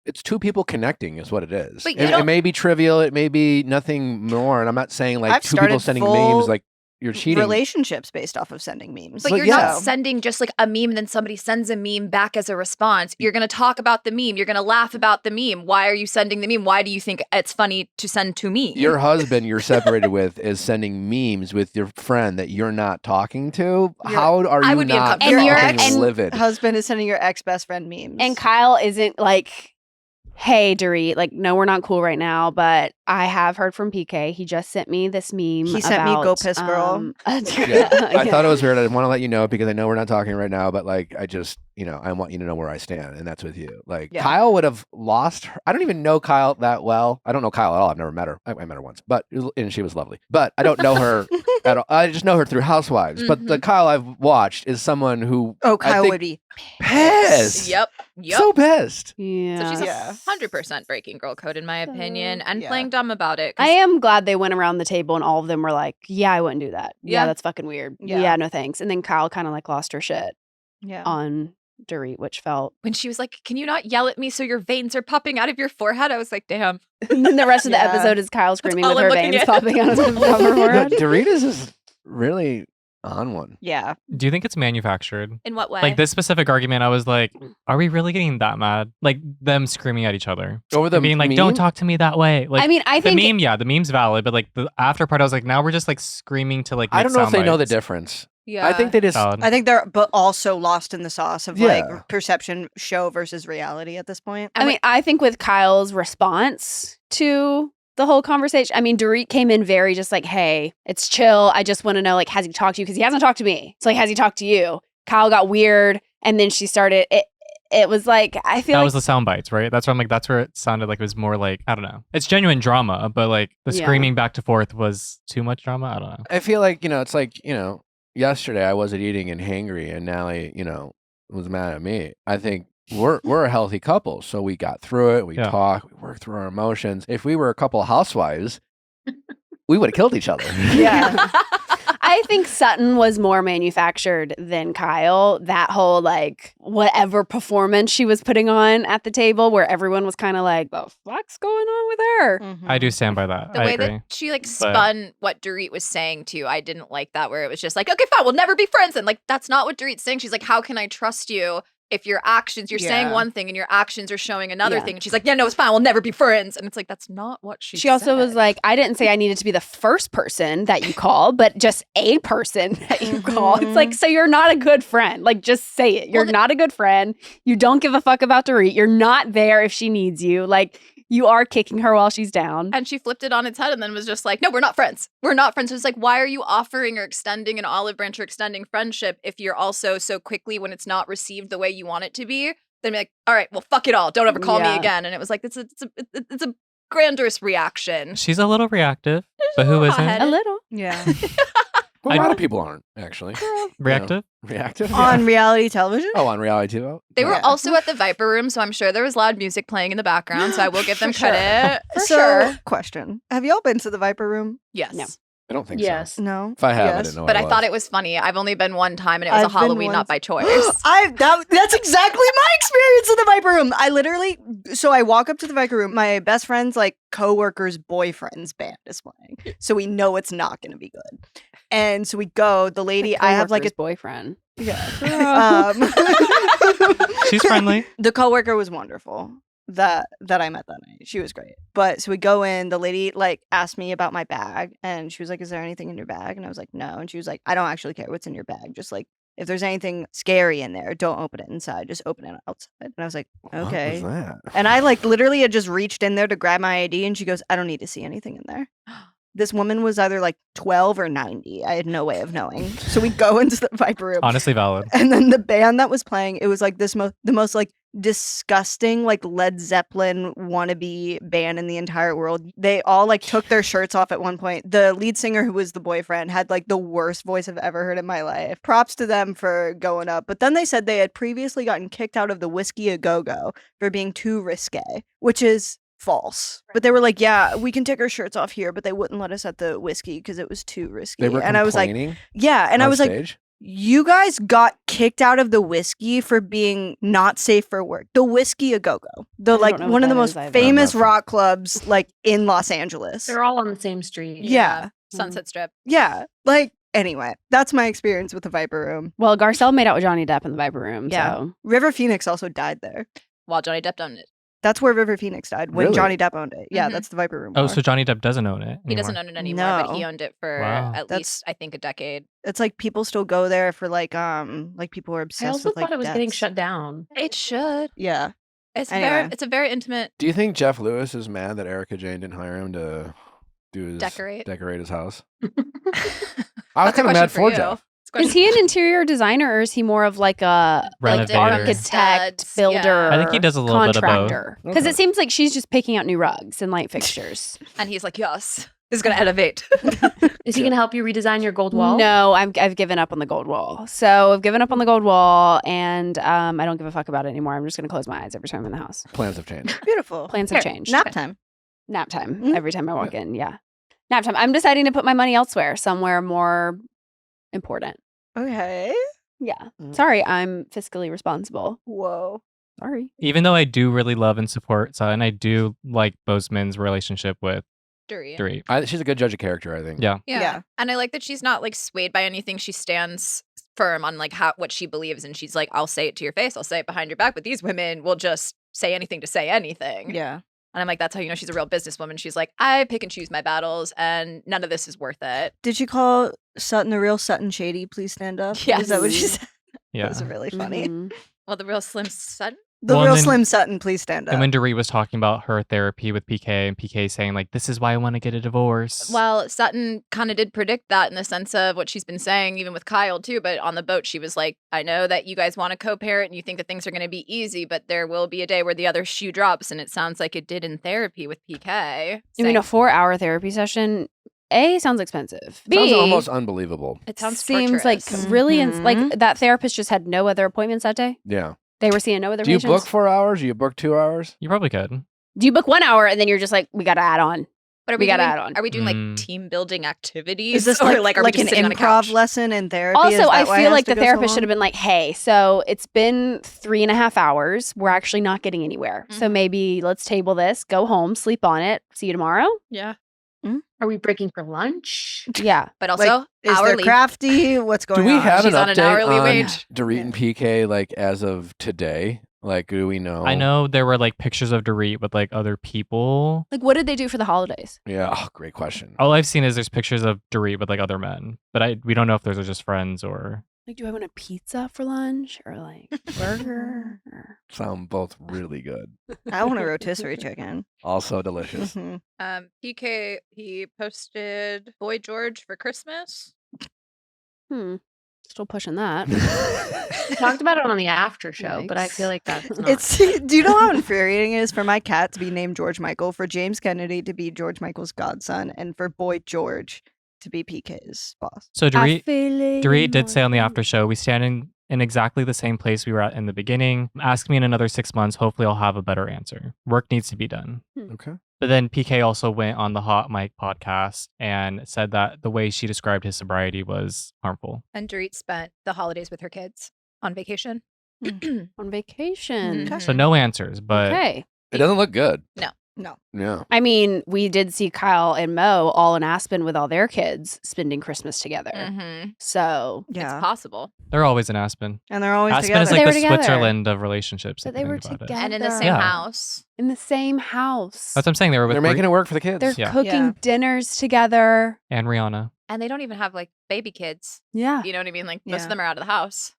it's two people connecting is what it is. But you It don't- may be trivial, it may be nothing more, and I'm not saying like I've two people started sending full memes like you're cheating. relationships based off of sending memes. But But you're yeah. not sending just like a meme and then somebody sends a meme back as a response. You're going to talk about the meme. You're going to laugh about the meme. Why are you sending the meme? Why do you think it's funny to send to me? Your husband you're separated with is sending memes with your friend that you're not talking to. How are I you would be not uncomfortable. And your- fucking and- livid? Husband is sending your ex best friend memes. and Kyle isn't like, hey, Dorit, like, no, we're not cool right now, but I have heard from PK. He just sent me this meme. He sent me, about, "Go piss, girl." Yeah. I thought it was weird. I didn't want to let you know because I know we're not talking right now, but like I just, I want you to know where I stand, and that's with you. Like Yeah. Kyle would have lost her. I don't even know Kyle that well. I don't know Kyle at all. I've never met her. I met her once, and she was lovely. But I don't know her at all. I just know her through Housewives. But the Kyle I've watched is someone who oh, I Kyle think would be pissed. Yep. So pissed. Yeah. So she's Yeah. 100% breaking girl code in my opinion and Yeah. playing dumb about it. 'cause I am glad they went around the table and all of them were like, yeah, I wouldn't do that. Yeah, Yeah. that's fucking weird. Yeah. Yeah, no thanks. And then Kyle kind of like lost her shit yeah. on Dorit, which felt. when she was like, can you not yell at me so your veins are popping out of your forehead? I was like, damn. And then the rest of the Yeah. episode is Kyle screaming all with I'm her looking veins at. popping out of her No, forehead. Doritos is really on one. Yeah. Do you think it's manufactured? In what way? Like this specific argument, I was like, are we really getting that mad? Like them screaming at each other. Over the And being like, meme? don't talk to me that way. Like I mean, I the think meme, the meme's valid, but like the after part, I was like, now we're just like screaming to like I make don't know if sound they know the bites. difference. yeah. I think they just. Valid. I think they're but also lost in the sauce of Yeah. like perception show versus reality at this point. I mean, I think with Kyle's response to the whole conversation, I mean, Dorit came in very just like, hey, it's chill. I just want to know, like, has he talked to you? Because he hasn't talked to me. So, like, has he talked to you? Kyle got weird. And then she started, it was like, I feel That like. was the sound bites, right? That's where I'm like, that's where it sounded like it was more like, I don't know. It's genuine drama, but like the Yeah. screaming back to forth was too much drama. I don't know. I feel like, it's like, yesterday I wasn't eating and hangry and Nally, was mad at me. I think we're a healthy couple. So we got through it. We Yeah. talked, we worked through our emotions. If we were a couple of housewives, we would have killed each other. Yeah. I think Sutton was more manufactured than Kyle. That whole like whatever performance she was putting on at the table where everyone was kind of like, the fuck's going on with her? Mm-hmm. I do stand by that. The I way agree. that she like spun what Dorit was saying too, I didn't like that. Where it was just like, okay, fine, we'll never be friends. And like, that's not what Dorit's saying. She's like, how can I trust you if your actions, you're saying Yeah. one thing and your actions are showing another Yeah. thing? And she's like, yeah, no, it's fine, we'll never be friends. And it's like, that's not what She also was said. like, I didn't say I needed to be the first person that you call, but just a person that you call. It's like, so you're not a good friend. Like, just say it. You're Well, not a good friend. You don't give a fuck about Dorit. You're not there if she needs you. Like, you are kicking her while she's down. And she flipped it on its head and then was just like, no, we're not friends. We're not friends. So it's like, why are you offering or extending an olive branch or extending friendship if you're also so quickly when it's not received the way you want it to be, then be like, all right, well, fuck it all. Don't ever call me Yeah. again. And it was like, it's a grandiose reaction. She's a little reactive, but who isn't? hot-headed. A little. Yeah. Well, a I- lot of people aren't, actually. Reactive? Reactive? On reality television? Oh, on reality TV? They were Yeah. also at the Viper Room, so I'm sure there was loud music playing in the background. So I will give them For sure. credit. For so, sure. question. Have y'all been to the Viper Room? Yes. No. I don't think Yes. so. No. If I have, I Yes. didn't know But what I thought it was funny. I've only been one time and it was I've a been Halloween, not once. by choice. That's exactly my experience in the Viper Room. So I walk up to the Viper Room. My best friend's like coworker's boyfriend's band is playing, so we know it's not going to be good. And so we go. The lady, I have like a coworker's boyfriend. yeah. She's friendly. The coworker was wonderful that I met that night. She was great. But so we go in, the lady like asked me about my bag and she was like, is there anything in your bag? And I was like, no. And she was like, I don't actually care what's in your bag. Just like if there's anything scary in there, don't open it inside. Just open it outside. And I was like, okay. What was that? And I like literally had just reached in there to grab my ID and she goes, I don't need to see anything in there. This woman was either like 12 or 90. I had no way of knowing. So we go into the Viper Room. Honestly valid. And then the band that was playing, it was like the most like disgusting like Led Zeppelin wannabe band in the entire world. They all like took their shirts off at one point. The lead singer, who was the boyfriend, had like the worst voice I've ever heard in my life. Props to them for going up. But then they said they had previously gotten kicked out of the Whiskey A Go-Go for being too risque, which is false. But they were like, yeah, we can take our shirts off here, but they wouldn't let us at the whiskey because it was too risky. They were and I was like, complaining yeah. And I on was like, stage? you guys got kicked out of the whiskey for being not safe for work. The Whiskey A Go-Go. The don't like know one what of the that most is either. famous Nothing. rock clubs like in Los Angeles. They're all on the same street. Yeah. Sunset Strip. Yeah. Like anyway, that's my experience with the Viper Room. Well, Garcelle made out with Johnny Depp in the Viper Room. Yeah. So. River Phoenix also died there. While Johnny Depp owned it. That's where River Phoenix died when Really? Johnny Depp owned it. Yeah, Mhm. that's the Viper Room. Oh, bar. so Johnny Depp doesn't own it. He doesn't anymore. own it anymore, but he No. owned it for Wow. at That's- least, I think, a decade. It's like people still go there for like people are obsessed I also with like thought it was getting deaths. shut down. It should. Yeah. It's a very intimate Do you think Jeff Lewis is mad that Erica Jane didn't hire him to do his Decorate? his house? I was That's a kind of question mad for you. Jeff. It's a Is he an interior designer or is he more of like a like Renovator. architect, Studs, builder? I think he does a little bit of both. contractor. Because Okay. it seems like she's just picking out new rugs and light fixtures. And he's like, yes, this is going to elevate. Is he going to help you redesign your gold wall? No, I've given up on the gold wall. So I've given up on the gold wall, and I don't give a fuck about it anymore. I'm just gonna close my eyes every time I'm in the house. Plans have changed. Beautiful. Plans have Fair. changed. Nap time. Nap time Mm. every time I walk in. Yeah, nap time. I'm deciding to put my money elsewhere, somewhere more important. Okay. Yeah. Mm. Sorry, I'm fiscally responsible. Whoa. Sorry. Even though I do really love and support Sutton, I do like Bozeman's relationship with Dorit. She's a good judge of character, I think. Yeah. Yeah. And I like that she's not like swayed by anything. She stands firm on like what she believes, and she's like, I'll say it to your face, I'll say it behind your back, but these women will just say anything to say anything. Yeah. And I'm like, that's how you know she's a real businesswoman. She's like, I pick and choose my battles, and none of this is worth it. Did she call Sutton the real Sutton Shady? Please stand up. Yes. Is that what she said? Yeah. That was really funny. Mhm. Well, the real Slim Sutton. The Well, real and then- Slim Sutton, please stand up. And when Dorit was talking about her therapy with PK, and PK saying like, "This is why I want to get a divorce." Well, Sutton kind of did predict that in the sense of what she's been saying, even with Kyle too. But on the boat, she was like, I know that you guys want to co-parent and you think that things are going to be easy, but there will be a day where the other shoe drops. And it sounds like it did in therapy with PK. I mean, saying- a 4-hour therapy session, A, sounds expensive. B, Sounds almost unbelievable. it sounds seems like torturous. really, Mhm. like that therapist just had no other appointments that day. Yeah. They were seeing no other Do you patients. book 4 hours? Do you book 2 hours? You probably could. Do you book 1 hour and then you're just like, we got to add on? But are we we gotta doing, add on. Are we doing Mm. like team building activities? Is this or like are we an just sitting on a improv couch? lesson in therapy? Is Also, I that why it feel has like to the go so therapist should long? have been like, hey, so it's been 3.5 hours. We're actually not getting anywhere. So Mhm. maybe let's table this, go home, sleep on it. See you tomorrow. Yeah. Are we breaking for lunch? Yeah. But also, Is there hourly. crafty? What's going Do we on? have She's an on an update hourly on wage. Dorit and PK like as of today? Like, do we know? I know there were like pictures of Dorit with like other people. Like, what did they do for the holidays? Yeah. Oh, great question. All I've seen is there's pictures of Dorit with like other men, but we don't know if those are just friends or. Like, do I want a pizza for lunch or like burger? Or... Sound both really good. I want a rotisserie chicken. Also delicious. Mhm. PK, he posted Boy George for Christmas. Still pushing that. We talked about it on the after show, but I feel Yikes. like that's not. It's do you know how infuriating it is for my cat to be named George Michael, for James Kennedy to be George Michael's godson, and for Boy George to be PK's boss? So Dorit Dorit did say on the after show, we stand in exactly the same place we were at in the beginning. Ask me in another 6 months. Hopefully I'll have a better answer. Work needs to be done. Okay. But then PK also went on the Hot Mic podcast and said that the way she described his sobriety was harmful. And Dorit spent the holidays with her kids on vacation. on vacation. Mhm. So no answers, but Okay. It doesn't look good. No. Yeah. I mean, we did see Kyle and Mo all in Aspen with all their kids spending Christmas together. Mm-hmm. So, Yeah, It's possible. they're always in Aspen. and they're always Aspen together. is They like were the together. Switzerland of relationships. but if they you were think about it. together. And in the same Yeah. house. In the same house. That's what I'm saying. They were with They're making it work for the kids. They're Yeah. cooking Yeah. dinners together. and Rihanna. And they don't even have like baby kids. Yeah. You know what I mean? Like most Yeah. of them are out of the house.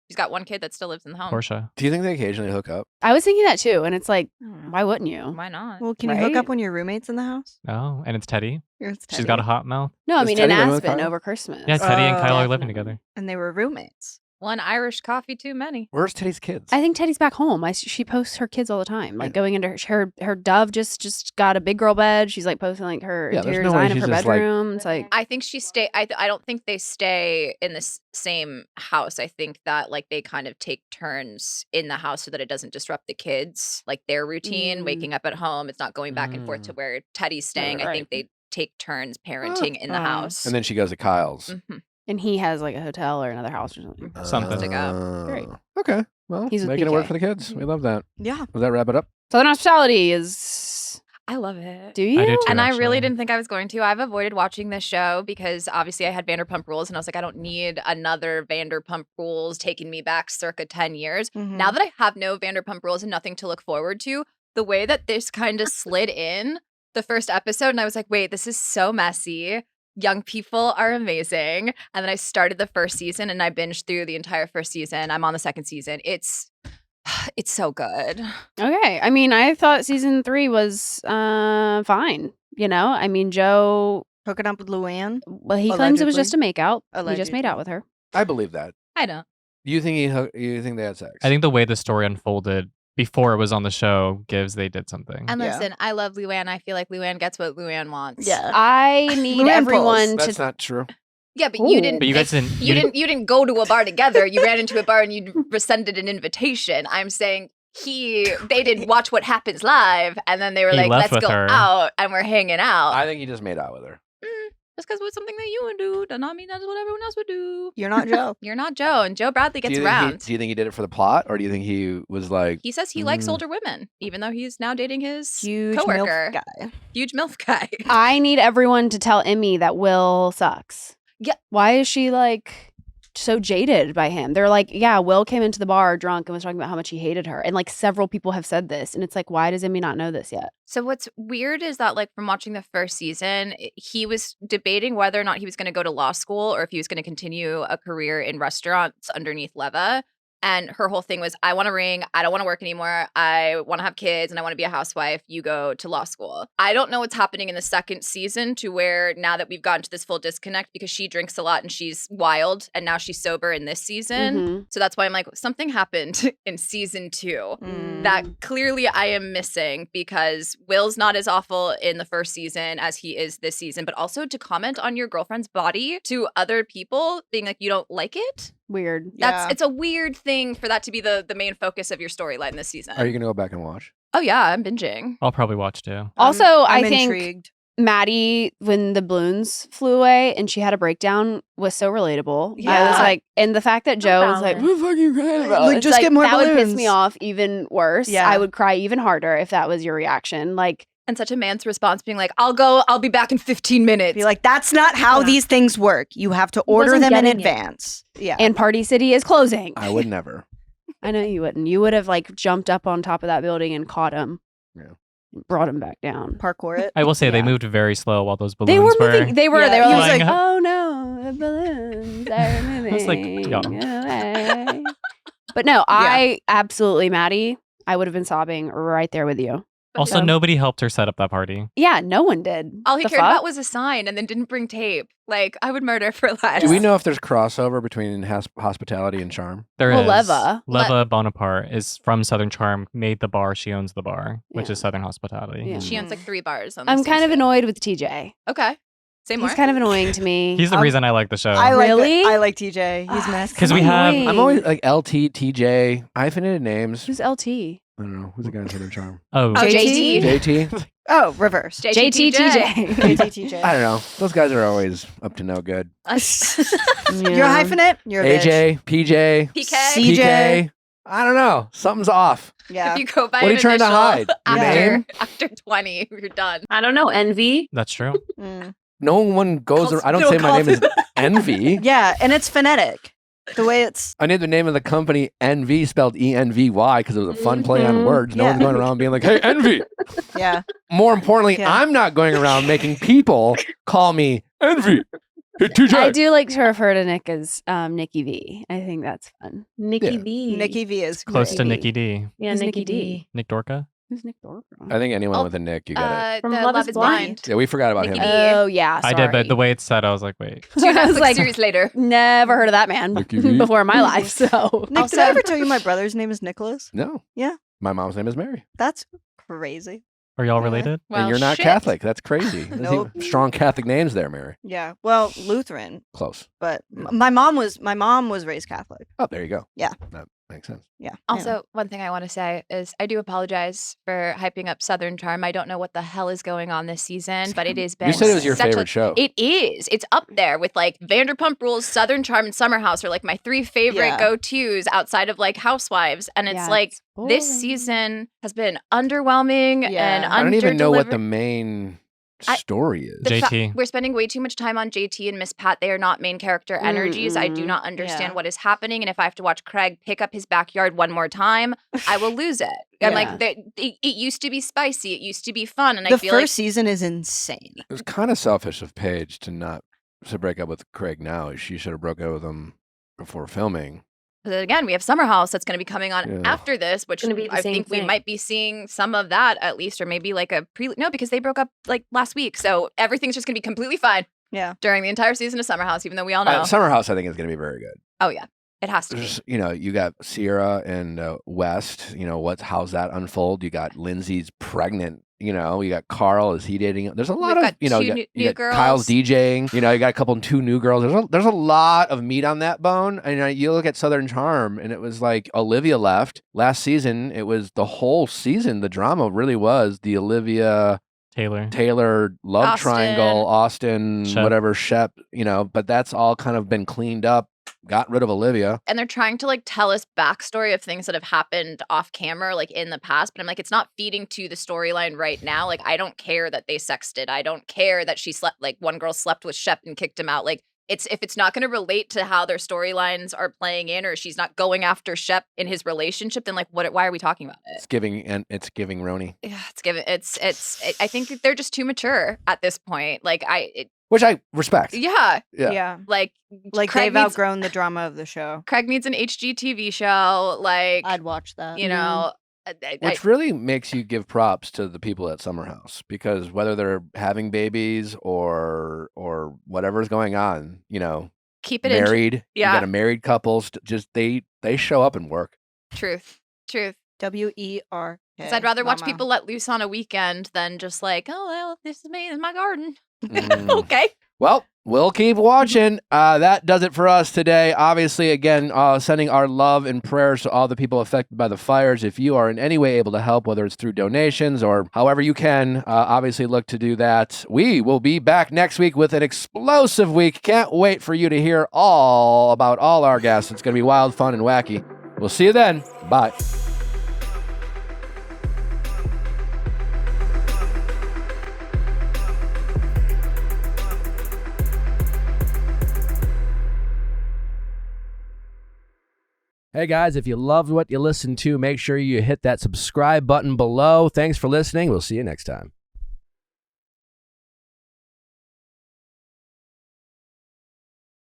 She's got one kid that still lives in the home. Portia. Do you think they occasionally hook up? I was thinking that too. And it's like, I don't know. why wouldn't you? Why not? Well, can you hook Right? up when your roommate's in the house? Oh, and it's Teddy. It's She's got a Teddy. hot mouth. No, I Is mean, Teddy in living with Aspen Kyle? over Christmas. Yeah, Teddy and Oh. Kyle are living Definitely. together. And they were roommates. One Irish coffee too many. Where's Teddy's kids? I think Teddy's back home. She posts her kids all the time. Like I- going into her Dove just got a big girl bed. She's like posting like her Yeah, there's interior no way design of she's her just, like- bedroom. It's like I think she stay. I don't think they stay in the same house. I think that like they kind of take turns in the house so that it doesn't disrupt the kids, like their routine, Mm. waking up at home. It's not going back and forth to where Teddy's staying. I Right. think they take turns parenting in the Oh. house. And then she goes to Kyle's. Mhm. and he has like a hotel or another house or something. Something. to go. Great. Okay. Well, He's with making it work PK. for the kids. We love that. Yeah. Does that wrap it up? Southern hospitality is. I love it. Do you? I do too. And I really actually. didn't think I was going to. I've avoided watching this show because obviously I had Vanderpump Rules and I was like, I don't need another Vanderpump Rules taking me back circa 10 years. Mhm. Now that I have no Vanderpump Rules and nothing to look forward to, the way that this kind of slid in the first episode, and I was like, wait, this is so messy. Young people are amazing. And then I started the first season and I binged through the entire first season. I'm on the second season. It's so good. Okay. I mean, I thought season 3 was fine. You know, I mean, Joe. Hooking up with Luann. Well, he claims it was just a Allegedly. makeout. He just made Allegedly. out with her. I believe that. I don't. You think you think they had sex? I think the way the story unfolded before it was on the show gives they did something. And Yeah. listen, I love Luann. I feel like Luann gets what Luann wants. I need Luann everyone That's to. not true. Yeah, but Ooh. you didn't. But you guys make- didn't- You didn't go to a bar together. You ran into a bar and you rescinded an invitation. I'm saying they didn't watch What Happens Live, and then they were He like, left "Let's with go her. out," and we're hanging out. I think he just made out with her. Just because it was something that you would do does not mean that's what everyone else would do. You're not Joe. You're not Joe, and Joe Bradley gets do around. you think he did it for the plot, or do you think he was like? He says he likes older women, even though he's now dating his Huge coworker. MILF guy. Huge MILF guy. I need everyone to tell Emmy that Will sucks. Yeah. Why is she like so jaded by him? They're like, yeah, Will came into the bar drunk and was talking about how much he hated her. And like several people have said this. And it's like, why does Emmy not know this yet? So what's weird is that, like, from watching the first season, he was debating whether or not he was going to go to law school or if he was going to continue a career in restaurants underneath Leva. And her whole thing was, I want a ring. I don't want to work anymore. I want to have kids and I want to be a housewife. You go to law school. I don't know what's happening in the second season to where now that we've gotten to this full disconnect because she drinks a lot and she's wild and now she's sober in this season. Mhm. So that's why I'm like, something happened in season 2 that clearly I am missing because Will's not as awful in the first season as he is this season. But also to comment on your girlfriend's body to other people being like, you don't like it? Weird. It's a weird thing for that to be the main focus of your storyline this season. Are you gonna go back and watch? Oh yeah, I'm binging. I'll probably watch too. Also, I'm I think intrigued. Maddie, when the balloons flew away and she had a breakdown, was so relatable. I was Yeah. like, and the fact that Joe was like, valid. what the fuck are you crying about? Like, It's just get more that would piss balloons. me off even worse. Yeah. I would cry even harder if that was your reaction. Like, And such a man's response being like, I'll be back in 15 minutes. Be like, that's not how Yeah. these things work. You have to order Wasn't them in getting it. advance. Yeah. and Party City is closing. I would never. I know you wouldn't. You would have like jumped up on top of that building and caught him. Yeah. And brought him back down. Parkour it. I will say they Yeah. moved very slow while those balloons They were moving. They were. Yeah, They were he was like, like- oh no, the balloons are moving. was like, yeah. away." But no, I absolutely, Maddie. I would have been sobbing right there with you. Also, So- nobody helped her set up that party. Yeah, no one did. All he The cared fuck? about was a sign and then didn't bring tape. Like, I would murder for less. Do we know if there's crossover between hospitality and charm? There Well, is. Leva. Leva Bonaparte is from Southern Charm, made the bar. She owns the bar, which Yeah. is Southern Hospitality. Yeah. She owns like 3 bars on the I'm same kind of street. annoyed with TJ. Okay. Say more. He's kind of annoying to me. He's the reason I like the show. I like Really? I like TJ. He's Ah, messy. 'Cause we have- annoying. I'm always like LT, TJ, hyphenated names. Who's LT? I don't know. Who's the guy in Southern Charm? oh, Oh, JT? JT? Oh, reverse. JT TJ. JTTJ. I don't know. Those guys are always up to no good. You're a hyphenate. You're a bitch. AJ, PJ, PK. PK. I don't know. Something's off. Yeah. If you go by What are an you trying to initial hide? Name? after 20, you're done. I don't know. Envy. that's true. Mm. No one goes Calls- around. I don't no, say my calls name is Envy. Yeah, and it's phonetic. The way it's I named the name of the company Envy, spelled ENVY, because it was a fun play on Mhm. words. No Yeah. one's going around being like, hey, Envy. yeah. More importantly, Yeah. I'm not going around making people call me Envy. Hey, TJ. I do like to refer to Nick as Nikki V. I think that's fun. Nikki Yeah. V. Nikki V is Close great. to Nikki D. Yeah, Who's Nikki Nikki D. D? Nick Dorka. Who's Nick Dorka? I think anyone Oh, with a Nick, you got it. From The Love is Blind. Yeah, we forgot about Nikki him. D. Oh yeah, I sorry. did, but the way it's said, I was like, wait. 2 I was Netflix like- series later. Never heard of that man Nikki V. before in my life. So Nick, did I ever tell you my brother's name is Nicholas? No. Yeah. My mom's name is Mary. That's crazy. Are y'all Yeah. related? Well, and you're not shit. Catholic. That's crazy. There's Nope. even strong Catholic names there, Mary. Yeah. Well, Lutheran, Close. but my mom was raised Catholic. Oh, there you go. Yeah. That makes sense. Yeah. Also, one thing I want to say is I do apologize for hyping up Southern Charm. I don't know what the hell is going on this season, but it has been You said it was your such a- favorite show. It is. It's up there with like Vanderpump Rules, Southern Charm, and Summer House are like my 3 favorite Yeah. go-tos outside of like Housewives. And it's Yeah, like it's this boring. season has been underwhelming Yeah. and I don't even know what the underdelivered. main I- story is. The fa- JT. we're spending way too much time on JT and Miss Pat. They are not main character energies. I do Mm-mm. not understand Yeah. what is happening. And if I have to watch Craig pick up his backyard one more time, I will lose it. I'm Yeah. like, it used to be spicy. It used to be fun. And I The feel first like season is insane. It was kind of selfish of Paige to break up with Craig now. She should have broke up with him before filming. but again, we have Summer House that's going to be coming on Yeah. after this, which Gonna be the I same think we thing. might be seeing some of that at least, or maybe like a no, because they broke up like last week. So everything's just going to be completely fine Yeah. during the entire season of Summer House, even though we all know. Summer House, I think, is going to be very good. Oh, yeah. It has to be. There's, you got Sierra and West. How's that unfold? You got Lindsay's pregnant. You got Carl. Is he dating? There's a lot We've of got you two got, new you got Kyle's girls. DJing. You got a couple 2 new girls. There's a lot of meat on that bone. And you look at Southern Charm, and it was like Olivia left last season. It was the whole season. The drama really was the Olivia Taylor love Austin. triangle, Austin, Shep. whatever, Shep, but that's all kind of been cleaned up, got rid of Olivia. And they're trying to like tell us backstory of things that have happened off camera, like in the past. But I'm like, it's not feeding to the storyline right now. Like, I don't care that they sexted. I don't care that she slept, like one girl slept with Shep and kicked him out. Like, if it's not going to relate to how their storylines are playing in, or she's not going after Shep in his relationship, then like, why are we talking about it? It's giving Roni. Yeah, I think they're just too mature at this point. Like Which I respect. yeah, Yeah. like Like Craig they've needs- outgrown the drama of the show. Craig needs an HGTV show. Like, I'd watch that. you know, Which really makes you give props to the people at Summer House, because whether they're having babies or whatever's going on, keep it married, yeah. you got a married couples, just they show up and work. Truth. WERK. Because I'd rather watch Mama. people let loose on a weekend than just like, oh, well, this is me, this is my garden. Mm. Okay. Well, we'll keep watching. That does it for us today. Obviously, again, sending our love and prayers to all the people affected by the fires. If you are in any way able to help, whether it's through donations or however you can, obviously look to do that. We will be back next week with an explosive week. Can't wait for you to hear all about all our guests. It's going to be wild, fun, and wacky. We'll see you then. Bye. Hey guys, if you loved what you listened to, make sure you hit that subscribe button below. Thanks for listening. We'll see you next time.